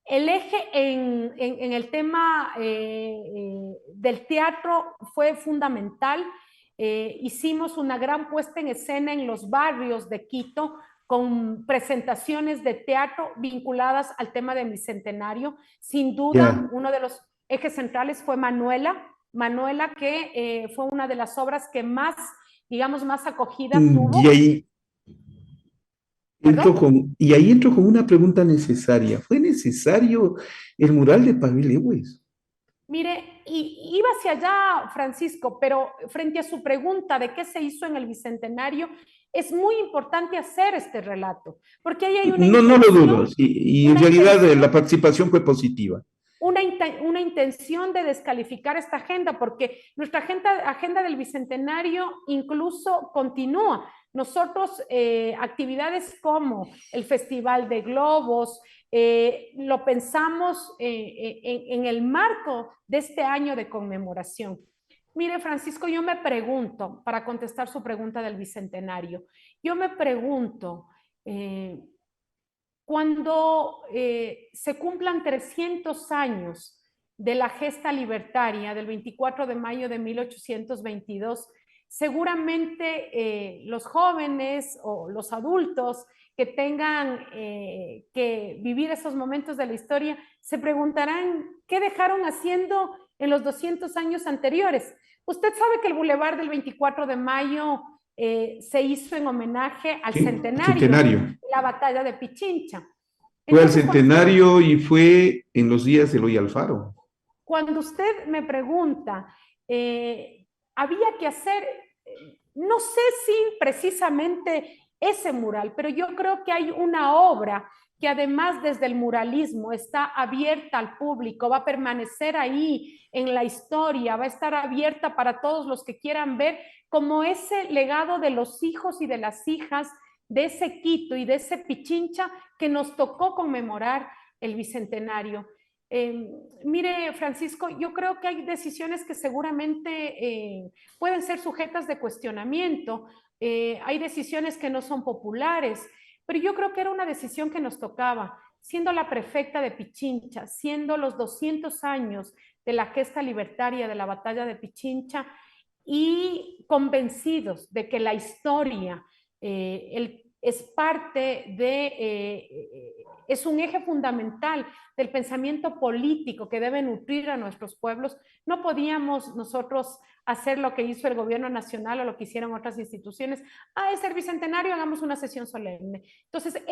El eje en el tema del teatro fue fundamental. Hicimos una gran puesta en escena en los barrios de Quito con presentaciones de teatro vinculadas al tema del Bicentenario. Sin duda, uno de los ejes centrales fue Manuela, que fue una de las obras que más, digamos, más acogida tuvo. Y ahí entro con una pregunta necesaria. ¿Fue necesario el mural de Pavel Lewis? Mire, iba hacia allá, Francisco, pero frente a su pregunta de qué se hizo en el Bicentenario, es muy importante hacer este relato, porque ahí hay una no lo dudo, y en realidad la participación fue positiva. Una intención de descalificar esta agenda, porque nuestra agenda del Bicentenario incluso continúa. Nosotros, actividades como el Festival de Globos, lo pensamos en el marco de este año de conmemoración. Mire, Francisco, yo me pregunto, para contestar su pregunta del Bicentenario, yo me pregunto, cuando se cumplan 300 años de la gesta libertaria del 24 de mayo de 1822, seguramente los jóvenes o los adultos que tengan que vivir esos momentos de la historia se preguntarán qué dejaron haciendo en los 200 años anteriores. Usted sabe que el Boulevard del 24 de mayo se hizo en homenaje al centenario de la batalla de Pichincha. Fue al centenario y fue en los días de Eloy Alfaro. Cuando usted me pregunta, había que hacer, no sé si precisamente ese mural, pero yo creo que hay una obra que además desde el muralismo está abierta al público, va a permanecer ahí en la historia, va a estar abierta para todos los que quieran ver como ese legado de los hijos y de las hijas de ese Quito y de ese Pichincha que nos tocó conmemorar el Bicentenario. Mire, Francisco, yo creo que hay decisiones que seguramente pueden ser sujetas de cuestionamiento, hay decisiones que no son populares, pero yo creo que era una decisión que nos tocaba, siendo la prefecta de Pichincha, siendo los 200 años de la gesta libertaria de la batalla de Pichincha y convencidos de que la historia es parte de, es un eje fundamental del pensamiento político que debe nutrir a nuestros pueblos. No podíamos nosotros hacer lo que hizo el gobierno nacional o lo que hicieron otras instituciones. Es el Bicentenario, hagamos una sesión solemne. Entonces,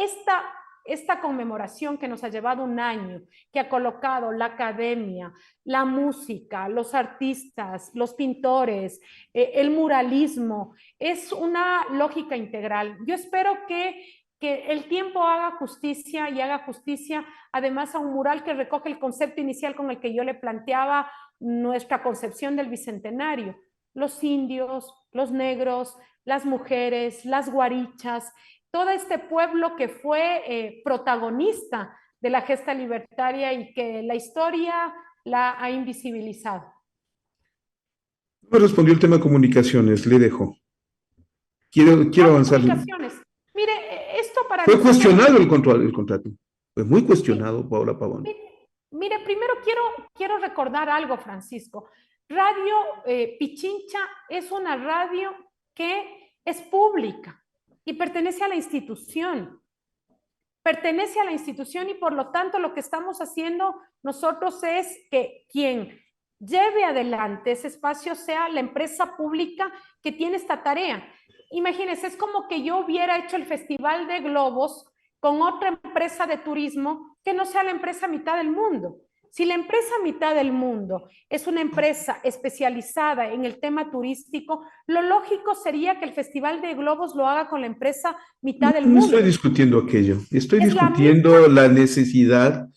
esta conmemoración que nos ha llevado un año, que ha colocado la academia, la música, los artistas, los pintores, el muralismo, es una lógica integral. Yo espero que el tiempo haga justicia y haga justicia además a un mural que recoge el concepto inicial con el que yo le planteaba nuestra concepción del Bicentenario. Los indios, los negros, las mujeres, las guarichas, todo este pueblo que fue protagonista de la gesta libertaria y que la historia la ha invisibilizado. Me respondió el tema de comunicaciones, le dejo. Quiero avanzar. Mire, esto para... Fue cuestionado el contrato. Fue muy cuestionado, Paola Pavón. Mire, primero quiero recordar algo, Francisco. Radio Pichincha es una radio que es pública y pertenece a la institución. pertenece a la institución y por lo tanto lo que estamos haciendo nosotros es que quien lleve adelante ese espacio sea la empresa pública que tiene esta tarea. Imagínense, es como que yo hubiera hecho el Festival de Globos con otra empresa de turismo que no sea la empresa mitad del mundo. Si la empresa mitad del mundo es una empresa especializada en el tema turístico, lo lógico sería que el Festival de Globos lo haga con la empresa mitad del No mundo. estoy discutiendo aquello, estoy Es la discutiendo la necesidad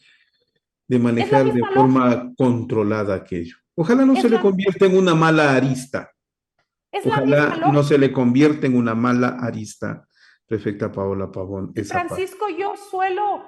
de Es la manejar de misma forma controlada aquello. Ojalá no Es se le la- convierta en una mala arista. Es la misma Ojalá lógica. no se le convierta en una mala arista, prefecta Paola Pavón, esa parte. Francisco, yo suelo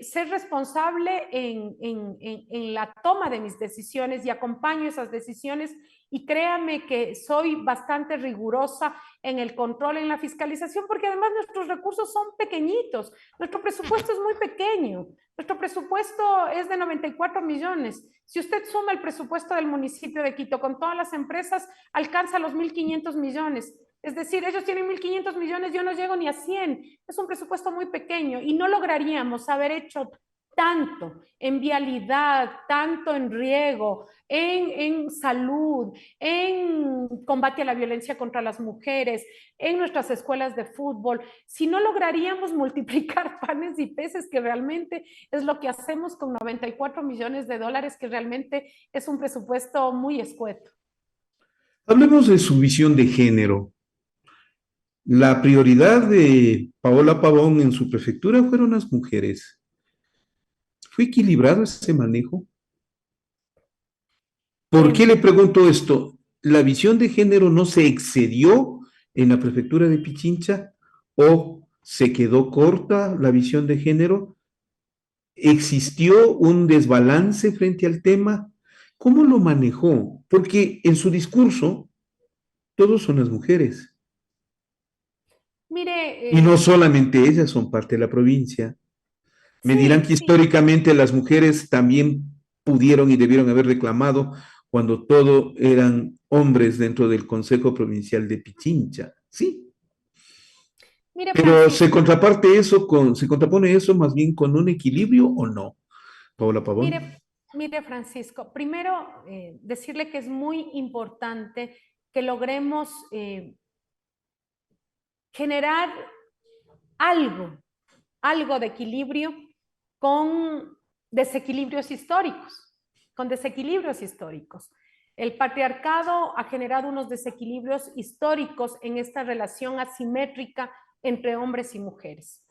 ser responsable en la toma de mis decisiones y acompaño esas decisiones y créame que soy bastante rigurosa en el control, en la fiscalización, porque además nuestros recursos son pequeñitos, nuestro presupuesto es muy pequeño, nuestro presupuesto es de 94 millones. Si usted suma el presupuesto del municipio de Quito con todas las empresas, alcanza los 1.500 millones. Es decir, ellos tienen 1.500 millones, yo no llego ni a 100. Es un presupuesto muy pequeño y no lograríamos haber hecho tanto en vialidad, tanto en riego, en salud, en combate a la violencia contra las mujeres, en nuestras escuelas de fútbol, si no lograríamos multiplicar panes y peces, que realmente es lo que hacemos con 94 millones de dólares, que realmente es un presupuesto muy escueto. Hablemos de su visión de género. La prioridad de Paola Pavón en su prefectura fueron las mujeres. ¿Fue equilibrado ese manejo? ¿Por qué le pregunto esto? ¿La visión de género no se excedió en la prefectura de Pichincha o se quedó corta la visión de género? ¿Existió un desbalance frente al tema? ¿Cómo lo manejó? Porque en su discurso todos son las mujeres. Mire, Y no solamente ellas son parte de la provincia. Me sí, dirán que sí. históricamente las mujeres también pudieron y debieron haber reclamado cuando todo eran hombres dentro del Consejo Provincial de Pichincha. Sí, Mire, pero Francisco, se contrapone eso más bien con un equilibrio o no, Paola Pavón. mire, Francisco, primero decirle que es muy importante que logremos generar algo de equilibrio con desequilibrios históricos, El patriarcado ha generado unos desequilibrios históricos en esta relación asimétrica entre hombres y mujeres.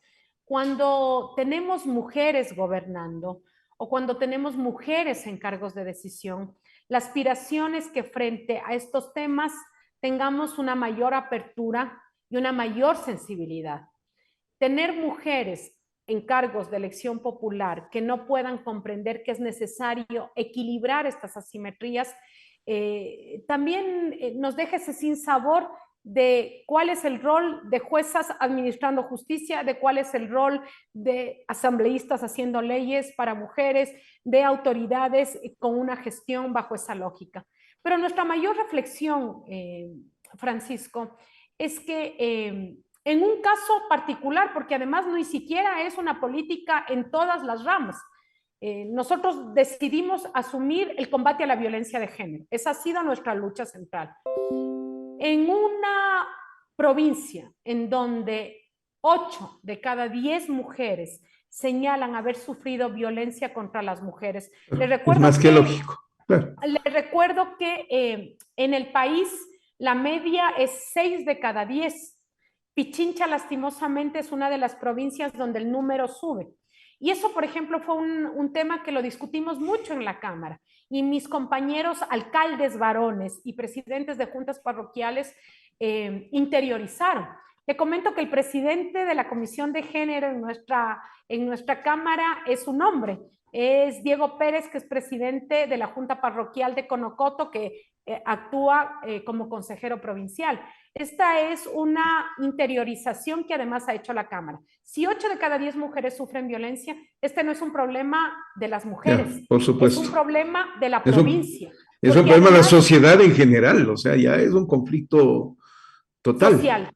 Cuando tenemos mujeres gobernando o cuando tenemos mujeres en cargos de decisión, la aspiración es que frente a estos temas tengamos una mayor apertura y una mayor sensibilidad. Tener mujeres en cargos de elección popular que no puedan comprender que es necesario equilibrar estas asimetrías, también nos deja ese sinsabor de cuál es el rol de juezas administrando justicia, de cuál es el rol de asambleístas haciendo leyes para mujeres, de autoridades con una gestión bajo esa lógica. Pero nuestra mayor reflexión, Francisco, es que en un caso particular, porque además ni siquiera es una política en todas las ramas, nosotros decidimos asumir el combate a la violencia de género. Esa ha sido nuestra lucha central. En una provincia en donde 8 de cada 10 mujeres señalan haber sufrido violencia contra las mujeres. Es más que lógico. Claro. Les recuerdo que en el país la media es 6 de cada 10. Pichincha, lastimosamente, es una de las provincias donde el número sube. Y eso, por ejemplo, fue un tema que lo discutimos mucho en la Cámara. Y mis compañeros alcaldes varones y presidentes de juntas parroquiales interiorizaron. Le comento que el presidente de la Comisión de Género en nuestra Cámara es un hombre. Es Diego Pérez, que es presidente de la Junta Parroquial de Conocoto, que actúa como consejero provincial. Esta es una interiorización que además ha hecho la Cámara. Si 8 de cada 10 mujeres sufren violencia, este no es un problema de las mujeres, ya, por supuesto. es un problema de la provincia. Es un problema de la sociedad en general, o sea, ya es un conflicto total. Social.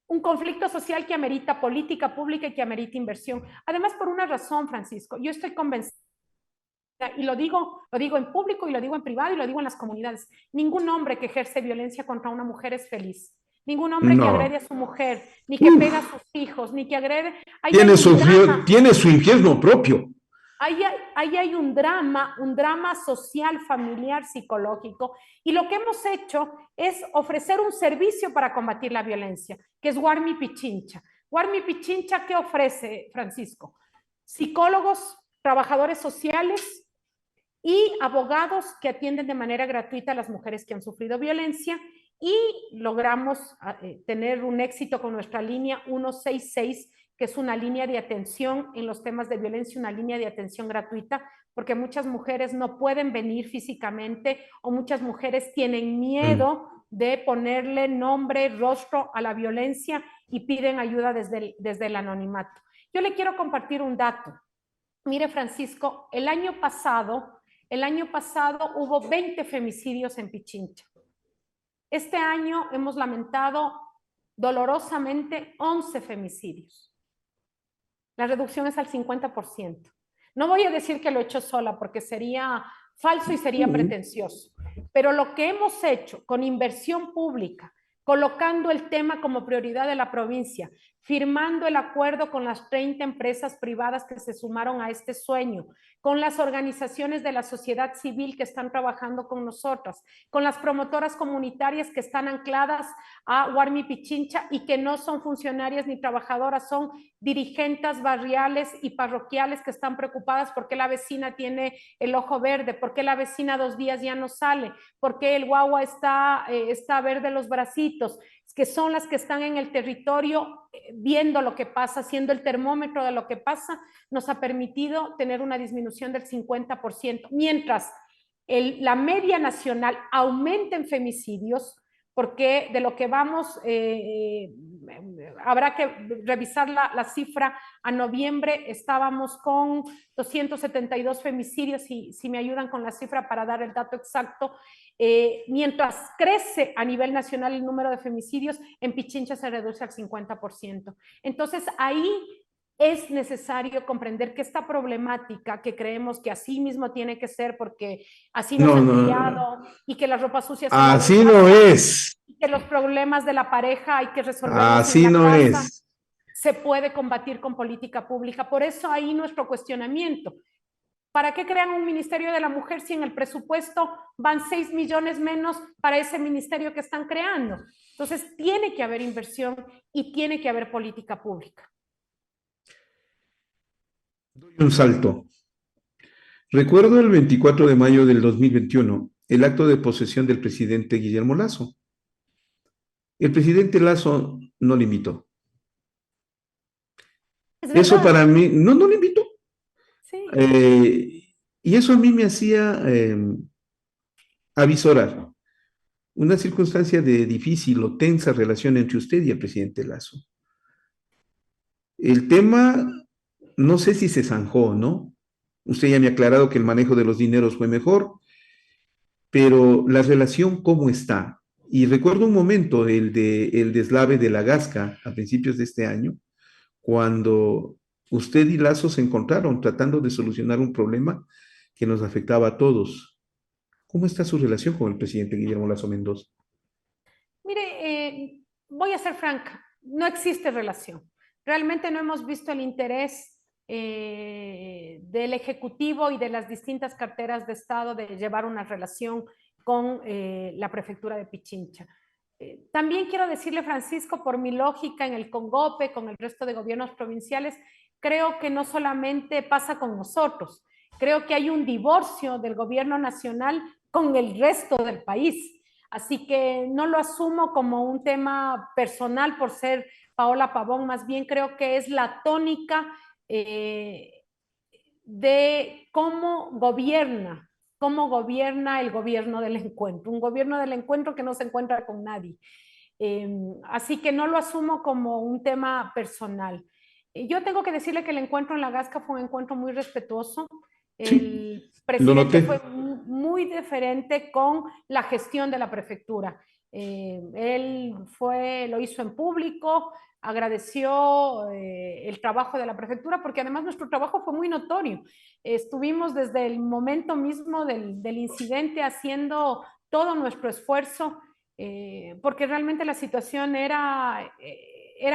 un conflicto social que amerita política pública y que amerita inversión. Además, por una razón, Francisco, yo estoy convencida, y lo digo en público y lo digo en privado y lo digo en las comunidades, ningún hombre que ejerce violencia contra una mujer es feliz. Ningún hombre que agrede a su mujer, ni que pega a sus hijos, ni que agrede... Tiene su infierno propio. Ahí hay un drama social, familiar, psicológico, y lo que hemos hecho es ofrecer un servicio para combatir la violencia, que es Warmi Pichincha. Warmi Pichincha, ¿qué ofrece, Francisco? Psicólogos, trabajadores sociales y abogados que atienden de manera gratuita a las mujeres que han sufrido violencia, y logramos tener un éxito con nuestra línea 166, que es una línea de atención en los temas de violencia, una línea de atención gratuita, porque muchas mujeres no pueden venir físicamente o muchas mujeres tienen miedo de ponerle nombre, rostro a la violencia y piden ayuda desde el anonimato. Yo le quiero compartir un dato. Mire, Francisco, el año pasado hubo 20 femicidios en Pichincha. Este año hemos lamentado dolorosamente 11 femicidios. La reducción es al 50%. No voy a decir que lo he hecho sola porque sería falso y sería pretencioso, pero lo que hemos hecho con inversión pública, colocando el tema como prioridad de la provincia, firmando el acuerdo con las 30 empresas privadas que se sumaron a este sueño, con las organizaciones de la sociedad civil que están trabajando con nosotras, con las promotoras comunitarias que están ancladas a Warmi Pichincha y que no son funcionarias ni trabajadoras, son dirigentes barriales y parroquiales que están preocupadas porque la vecina tiene el ojo verde, porque la vecina 2 días ya no sale, porque el guagua está verde los bracitos, que son las que están en el territorio viendo lo que pasa, siendo el termómetro de lo que pasa, nos ha permitido tener una disminución del 50%, mientras la media nacional aumenta en femicidios, porque de lo que vamos, habrá que revisar la cifra. A noviembre estábamos con 272 femicidios, si me ayudan con la cifra para dar el dato exacto. Mientras crece a nivel nacional el número de femicidios, en Pichincha se reduce al 50%. Entonces ahí es necesario comprender que esta problemática, que creemos que así mismo tiene que ser porque así nos han criado, y que las ropas sucias así no es, y que los problemas de la pareja hay que resolverlos así en la no casa, es, se puede combatir con política pública. Por eso ahí nuestro cuestionamiento. ¿Para qué crean un Ministerio de la Mujer si en el presupuesto van 6 millones menos para ese ministerio que están creando? Entonces tiene que haber inversión y tiene que haber política pública. Doy un salto. Recuerdo el 24 de mayo del 2021, el acto de posesión del presidente Guillermo Lasso. El presidente Lasso no le invitó. Eso para mí, no le invitó. Sí. Y eso a mí me hacía avisorar una circunstancia de difícil o tensa relación entre usted y el presidente Lasso. El tema, no sé si se zanjó, ¿no? Usted ya me ha aclarado que el manejo de los dineros fue mejor, pero la relación, ¿cómo está? Y recuerdo un momento, el deslave de la Gasca a principios de este año, cuando usted y Lasso se encontraron tratando de solucionar un problema que nos afectaba a todos. ¿Cómo está su relación con el presidente Guillermo Lasso Mendoza? Mire, voy a ser franca, no existe relación. Realmente no hemos visto el interés del Ejecutivo y de las distintas carteras de Estado de llevar una relación con la prefectura de Pichincha. También quiero decirle, Francisco, por mi lógica en el CONGOPE, con el resto de gobiernos provinciales, creo que no solamente pasa con nosotros, creo que hay un divorcio del gobierno nacional con el resto del país. Así que no lo asumo como un tema personal por ser Paola Pavón, más bien creo que es la tónica de cómo gobierna el gobierno del encuentro, un gobierno del encuentro que no se encuentra con nadie. Así que no lo asumo como un tema personal. Yo tengo que decirle que el encuentro en La Gasca fue un encuentro muy respetuoso. El presidente fue muy diferente con la gestión de la prefectura. Él lo hizo en público, agradeció el trabajo de la prefectura, porque además nuestro trabajo fue muy notorio. Estuvimos desde el momento mismo del incidente haciendo todo nuestro esfuerzo, porque realmente la situación era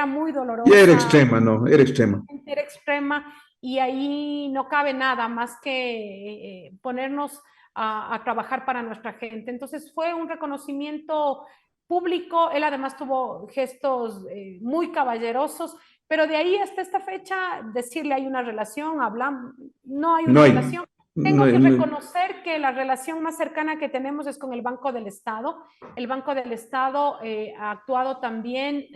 muy dolorosa. Ya era extrema, ¿no? Era extrema. Era extrema, y ahí no cabe nada más que ponernos a trabajar para nuestra gente. Entonces fue un reconocimiento público. Él además tuvo gestos muy caballerosos, pero de ahí hasta esta fecha decirle hay una relación, hablamos, no hay una relación. Tengo que reconocer que la relación más cercana que tenemos es con el Banco del Estado. El Banco del Estado ha actuado también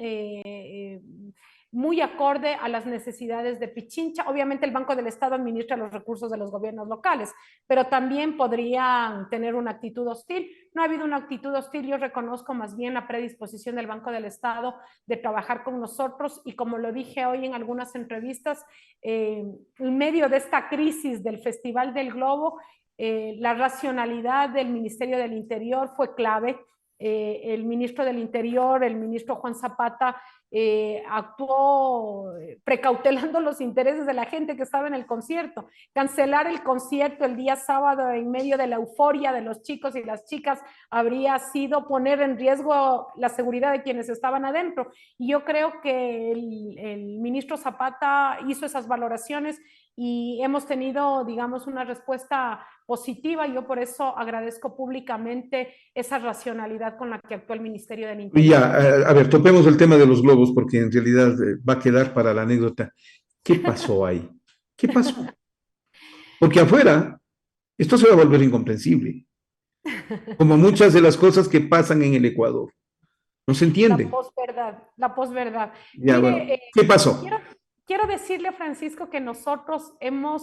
muy acorde a las necesidades de Pichincha. Obviamente el Banco del Estado administra los recursos de los gobiernos locales, pero también podrían tener una actitud hostil. No ha habido una actitud hostil, yo reconozco más bien la predisposición del Banco del Estado de trabajar con nosotros, y como lo dije hoy en algunas entrevistas, en medio de esta crisis del Festival del Globo, la racionalidad del Ministerio del Interior fue clave. El ministro del Interior, el ministro Juan Zapata, actuó precautelando los intereses de la gente que estaba en el concierto. Cancelar el concierto el día sábado en medio de la euforia de los chicos y las chicas habría sido poner en riesgo la seguridad de quienes estaban adentro. Y yo creo que el ministro Zapata hizo esas valoraciones y hemos tenido, digamos, una respuesta positiva. Yo por eso agradezco públicamente esa racionalidad con la que actuó el Ministerio del Interior. Ya, a ver, topemos el tema de los globos porque en realidad va a quedar para la anécdota. ¿Qué pasó ahí? ¿Qué pasó? Porque afuera esto se va a volver incomprensible, como muchas de las cosas que pasan en el Ecuador. No se entiende. La posverdad. Ya, bueno, ¿qué pasó? Quiero decirle, Francisco, que nosotros hemos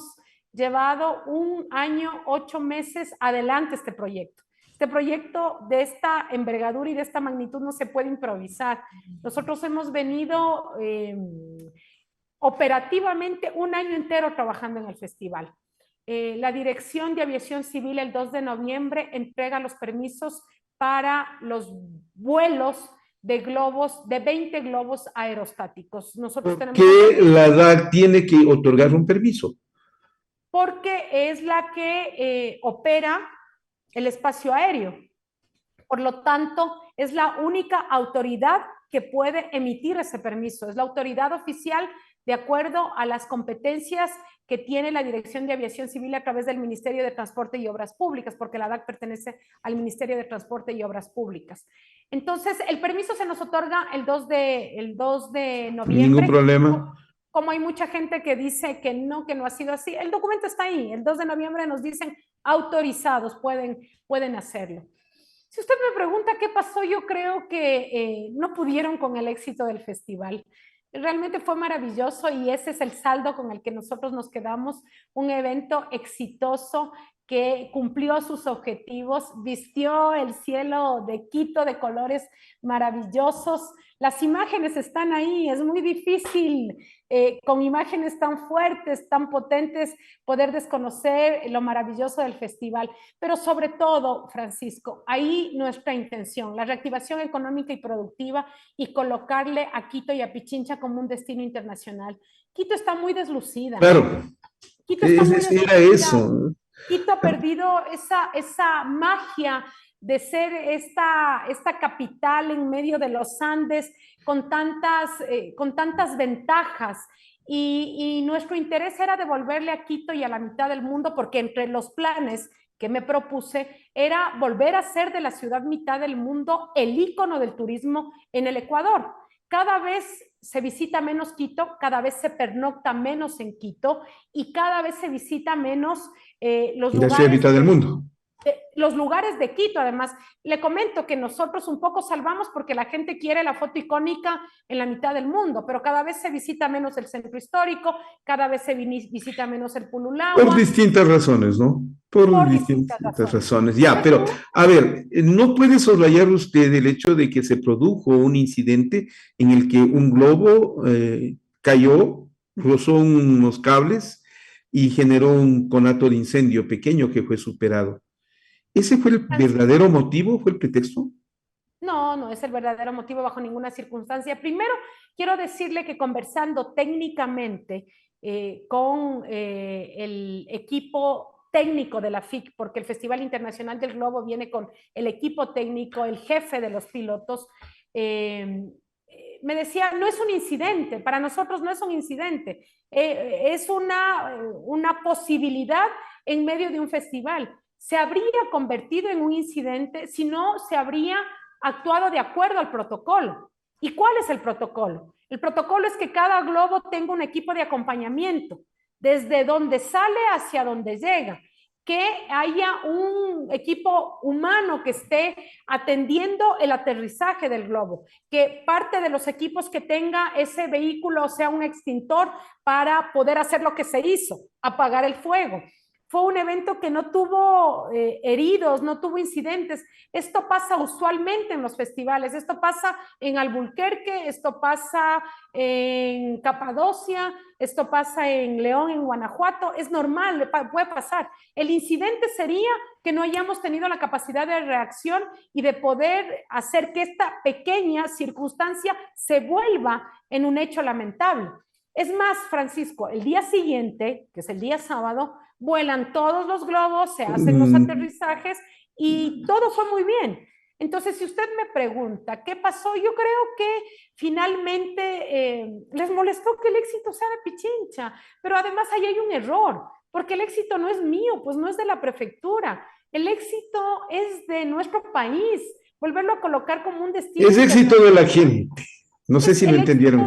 llevado 1 año, 8 meses adelante este proyecto. Este proyecto de esta envergadura y de esta magnitud no se puede improvisar. Nosotros hemos venido operativamente 1 año entero trabajando en el festival. La Dirección de Aviación Civil el 2 de noviembre entrega los permisos para los vuelos de globos, de 20 globos aerostáticos. Nosotros tenemos... ¿Por qué la DAC tiene que otorgar un permiso? Porque es la que opera el espacio aéreo. Por lo tanto, es la única autoridad que puede emitir ese permiso. Es la autoridad oficial de acuerdo a las competencias que tiene la Dirección de Aviación Civil a través del Ministerio de Transporte y Obras Públicas, porque la DAC pertenece al Ministerio de Transporte y Obras Públicas. Entonces, el permiso se nos otorga el 2 de noviembre. Ningún problema. Como hay mucha gente que dice que no ha sido así, el documento está ahí. El 2 de noviembre nos dicen autorizados, pueden hacerlo. Si usted me pregunta qué pasó, yo creo que no pudieron con el éxito del festival. Realmente fue maravilloso y ese es el saldo con el que nosotros nos quedamos. Un evento exitoso que cumplió sus objetivos, vistió el cielo de Quito de colores maravillosos. Las imágenes están ahí, es muy difícil con imágenes tan fuertes, tan potentes, poder desconocer lo maravilloso del festival. Pero sobre todo, Francisco, ahí nuestra intención, la reactivación económica y productiva y colocarle a Quito y a Pichincha como un destino internacional. Quito está muy deslucida. Claro, Quito está muy deslucida. Era eso. Quito ha perdido esa magia de ser esta capital en medio de los Andes con tantas ventajas. Y nuestro interés era devolverle a Quito y a la mitad del mundo, porque entre los planes que me propuse era volver a ser de la ciudad mitad del mundo el ícono del turismo en el Ecuador. Cada vez se visita menos Quito, cada vez se pernocta menos en Quito y cada vez se visita menos los lugares del mundo. Los lugares de Quito. Además, le comento que nosotros un poco salvamos porque la gente quiere la foto icónica en la mitad del mundo, pero cada vez se visita menos el centro histórico, cada vez se visita menos el Pululagua. Por distintas razones, ¿no? Por distintas razones. Ya, pero, a ver, no puede soslayar usted el hecho de que se produjo un incidente en el que un globo cayó, rozó unos cables y generó un conato de incendio pequeño que fue superado. ¿Ese fue el verdadero motivo? ¿Fue el pretexto? No, no es el verdadero motivo bajo ninguna circunstancia. Primero, quiero decirle que conversando técnicamente con el equipo técnico de la FIC, porque el Festival Internacional del Globo viene con el equipo técnico, el jefe de los pilotos, me decía, no es un incidente, para nosotros no es un incidente, es una posibilidad en medio de un festival. Se habría convertido en un incidente si no se habría actuado de acuerdo al protocolo. ¿Y cuál es el protocolo? El protocolo es que cada globo tenga un equipo de acompañamiento, desde donde sale hacia donde llega, que haya un equipo humano que esté atendiendo el aterrizaje del globo, que parte de los equipos que tenga ese vehículo sea un extintor para poder hacer lo que se hizo, apagar el fuego. Fue un evento que no tuvo heridos, no tuvo incidentes. Esto pasa usualmente en los festivales. Esto pasa en Albuquerque, esto pasa en Capadocia, esto pasa en León, en Guanajuato. Es normal, puede pasar. El incidente sería que no hayamos tenido la capacidad de reacción y de poder hacer que esta pequeña circunstancia se vuelva en un hecho lamentable. Es más, Francisco, el día siguiente, que es el día sábado, vuelan todos los globos, se hacen los aterrizajes y todo fue muy bien. Entonces, si usted me pregunta qué pasó, yo creo que finalmente les molestó que el éxito sea de Pichincha, pero además ahí hay un error, porque el éxito no es mío, pues no es de la prefectura, el éxito es de nuestro país, volverlo a colocar como un destino. Es éxito de la gente. No sé si lo entendieron.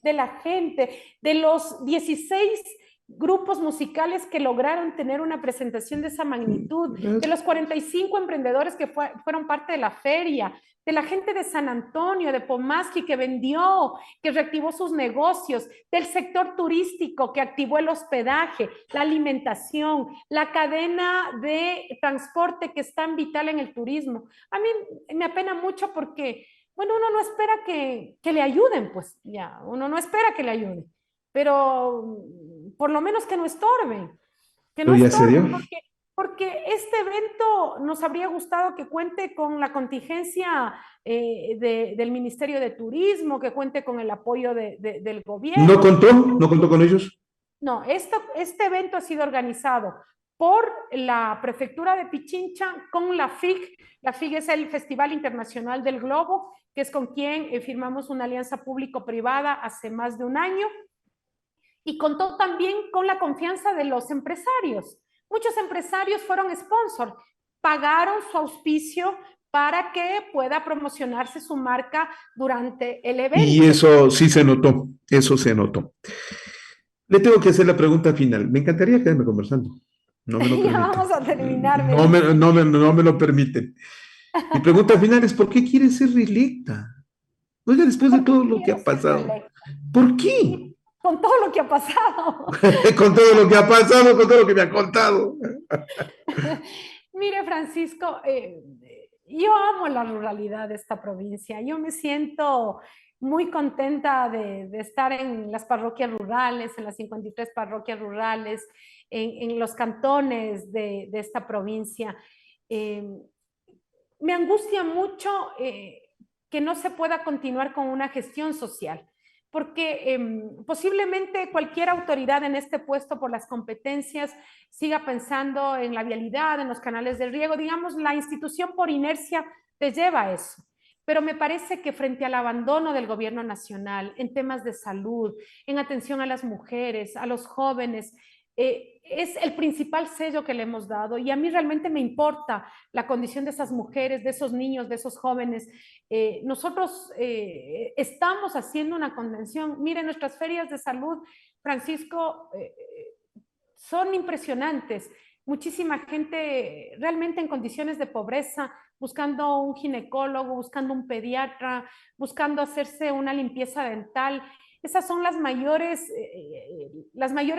De la gente, de los 16 grupos musicales que lograron tener una presentación de esa magnitud, de los 45 emprendedores que fueron parte de la feria, de la gente de San Antonio, de Pomasqui que vendió, que reactivó sus negocios, del sector turístico que activó el hospedaje, la alimentación, la cadena de transporte que es tan vital en el turismo. A mí me apena mucho porque bueno, uno no espera que le ayuden, pues ya, uno no espera que le ayuden, pero por lo menos que no estorben, porque este evento nos habría gustado que cuente con la contingencia del Ministerio de Turismo, que cuente con el apoyo del gobierno. ¿No contó con ellos? No, este evento ha sido organizado por la prefectura de Pichincha con la FIG. La FIG es el Festival Internacional del Globo, que es con quien firmamos una alianza público-privada hace más de un año, y contó también con la confianza de los empresarios. Muchos empresarios fueron sponsor, pagaron su auspicio para que pueda promocionarse su marca durante el evento. Y eso sí se notó, eso se notó. Le tengo que hacer la pregunta final. Me encantaría quedarme conversando. No me lo permiten. Ya vamos a terminar. No me lo permiten. Mi pregunta final es, ¿por qué quiere ser reelecta? Oiga, después de todo lo que ha pasado. ¿Por qué? Con todo lo que ha pasado. Con todo lo que ha pasado, con todo lo que me ha contado. Mire, Francisco, yo amo la ruralidad de esta provincia. Yo me siento muy contenta de estar en las parroquias rurales, en las 53 parroquias rurales, en los cantones de esta provincia. Me angustia mucho que no se pueda continuar con una gestión social, porque posiblemente cualquier autoridad en este puesto por las competencias siga pensando en la vialidad, en los canales de riego, digamos, la institución por inercia te lleva a eso. Pero me parece que frente al abandono del gobierno nacional en temas de salud, en atención a las mujeres, a los jóvenes, es el principal sello que le hemos dado, y a mí realmente me importa la condición de esas mujeres, de esos niños, de esos jóvenes. Nosotros estamos haciendo una convención. Miren, nuestras ferias de salud, Francisco, son impresionantes. Muchísima gente realmente en condiciones de pobreza, buscando un ginecólogo, buscando un pediatra, buscando hacerse una limpieza dental. Esas son las mayores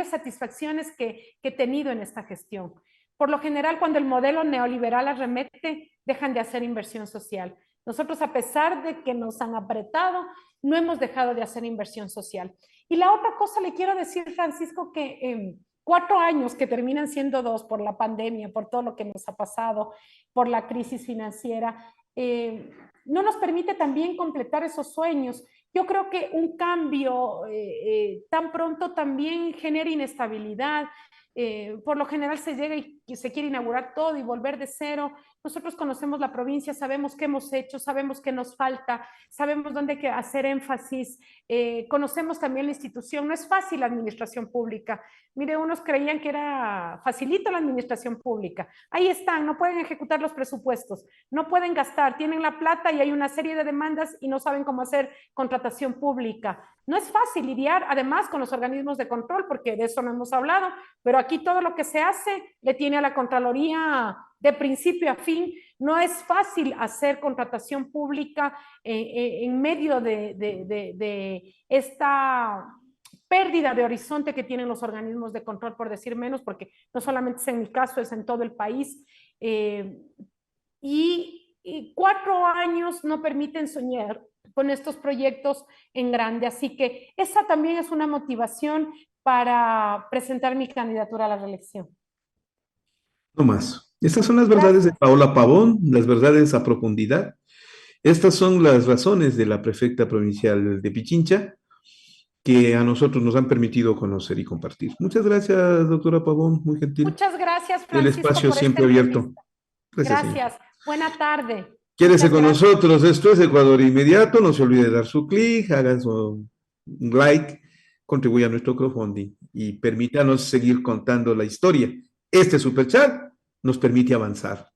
satisfacciones que he tenido en esta gestión. Por lo general, cuando el modelo neoliberal arremete, dejan de hacer inversión social. Nosotros, a pesar de que nos han apretado, no hemos dejado de hacer inversión social. Y la otra cosa le quiero decir, Francisco, que 4 años que terminan siendo 2 por la pandemia, por todo lo que nos ha pasado, por la crisis financiera, no nos permite también completar esos sueños. Yo creo que un cambio tan pronto también genera inestabilidad. Por lo general se llega y se quiere inaugurar todo y volver de cero. Nosotros conocemos la provincia, sabemos qué hemos hecho, sabemos qué nos falta, sabemos dónde hay que hacer énfasis, conocemos también la institución. No es fácil la administración pública. Mire, unos creían que era facilito la administración pública. Ahí están, no pueden ejecutar los presupuestos, no pueden gastar, tienen la plata y hay una serie de demandas y no saben cómo hacer contratación pública. No es fácil lidiar, además, con los organismos de control, porque de eso no hemos hablado, pero aquí todo lo que se hace le tiene a la Contraloría de principio a fin. No es fácil hacer contratación pública en medio de esta pérdida de horizonte que tienen los organismos de control, por decir menos, porque no solamente es en mi caso, es en todo el país. Y 4 años no permiten soñar con estos proyectos en grande. Así que esa también es una motivación para presentar mi candidatura a la reelección. No más. Estas son las verdades de Paola Pavón, las verdades a profundidad. Estas son las razones de la prefecta provincial de Pichincha que a nosotros nos han permitido conocer y compartir. Muchas gracias, doctora Pavón, muy gentil. Muchas gracias, Francisco. El espacio siempre abierto. Gracias. Buena tarde. Quédese con nosotros. Esto es Ecuador Inmediato. No se olvide de dar su clic, hagan su like, contribuya a nuestro crowdfunding y permítanos seguir contando la historia. Este superchat nos permite avanzar.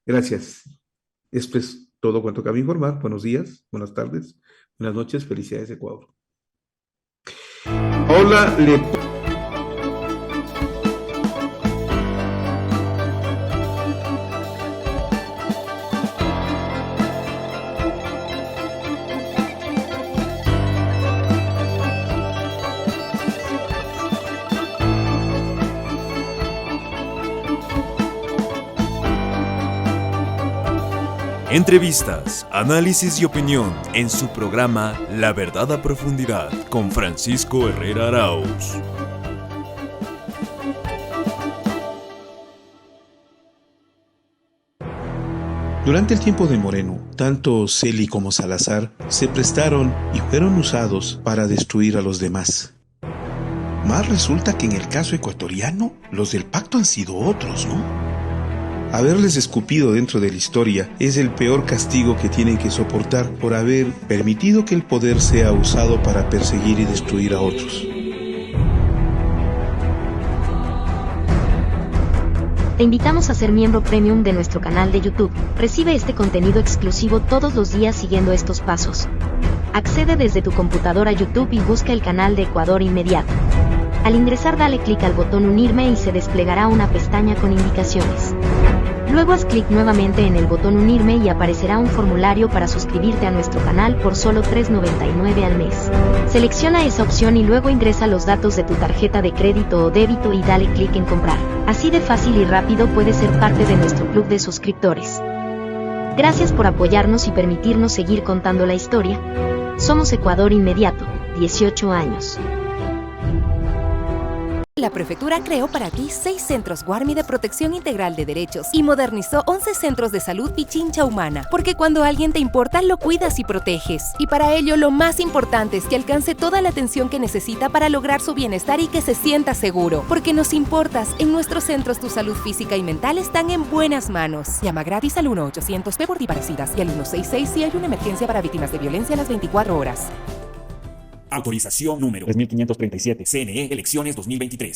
Gracias. Esto es todo cuanto cabe informar. Buenos días, buenas tardes, buenas noches. Felicidades, Ecuador. Hola, Entrevistas, análisis y opinión en su programa La Verdad a Profundidad con Francisco Herrera Arauz. Durante el tiempo de Moreno, tanto Celi como Salazar se prestaron y fueron usados para destruir a los demás. Más resulta que en el caso ecuatoriano, los del pacto han sido otros, ¿no? Haberles escupido dentro de la historia es el peor castigo que tienen que soportar por haber permitido que el poder sea usado para perseguir y destruir a otros. Te invitamos a ser miembro premium de nuestro canal de YouTube. Recibe este contenido exclusivo todos los días siguiendo estos pasos. Accede desde tu computadora a YouTube y busca el canal de Ecuador Inmediato. Al ingresar dale clic al botón Unirme y se desplegará una pestaña con indicaciones. Luego haz clic nuevamente en el botón Unirme y aparecerá un formulario para suscribirte a nuestro canal por solo $3.99 al mes. Selecciona esa opción y luego ingresa los datos de tu tarjeta de crédito o débito y dale clic en Comprar. Así de fácil y rápido puedes ser parte de nuestro club de suscriptores. Gracias por apoyarnos y permitirnos seguir contando la historia. Somos Ecuador Inmediato, 18 años. La Prefectura creó para ti 6 centros Guarmi de protección integral de derechos y modernizó 11 centros de salud Pichincha Humana, porque cuando alguien te importa, lo cuidas y proteges. Y para ello, lo más importante es que alcance toda la atención que necesita para lograr su bienestar y que se sienta seguro. Porque nos importas, en nuestros centros tu salud física y mental están en buenas manos. Llama gratis al 1-800-P por Diparasitas y al 166 si hay una emergencia para víctimas de violencia a las 24 horas. Autorización número 3537. CNE Elecciones 2023.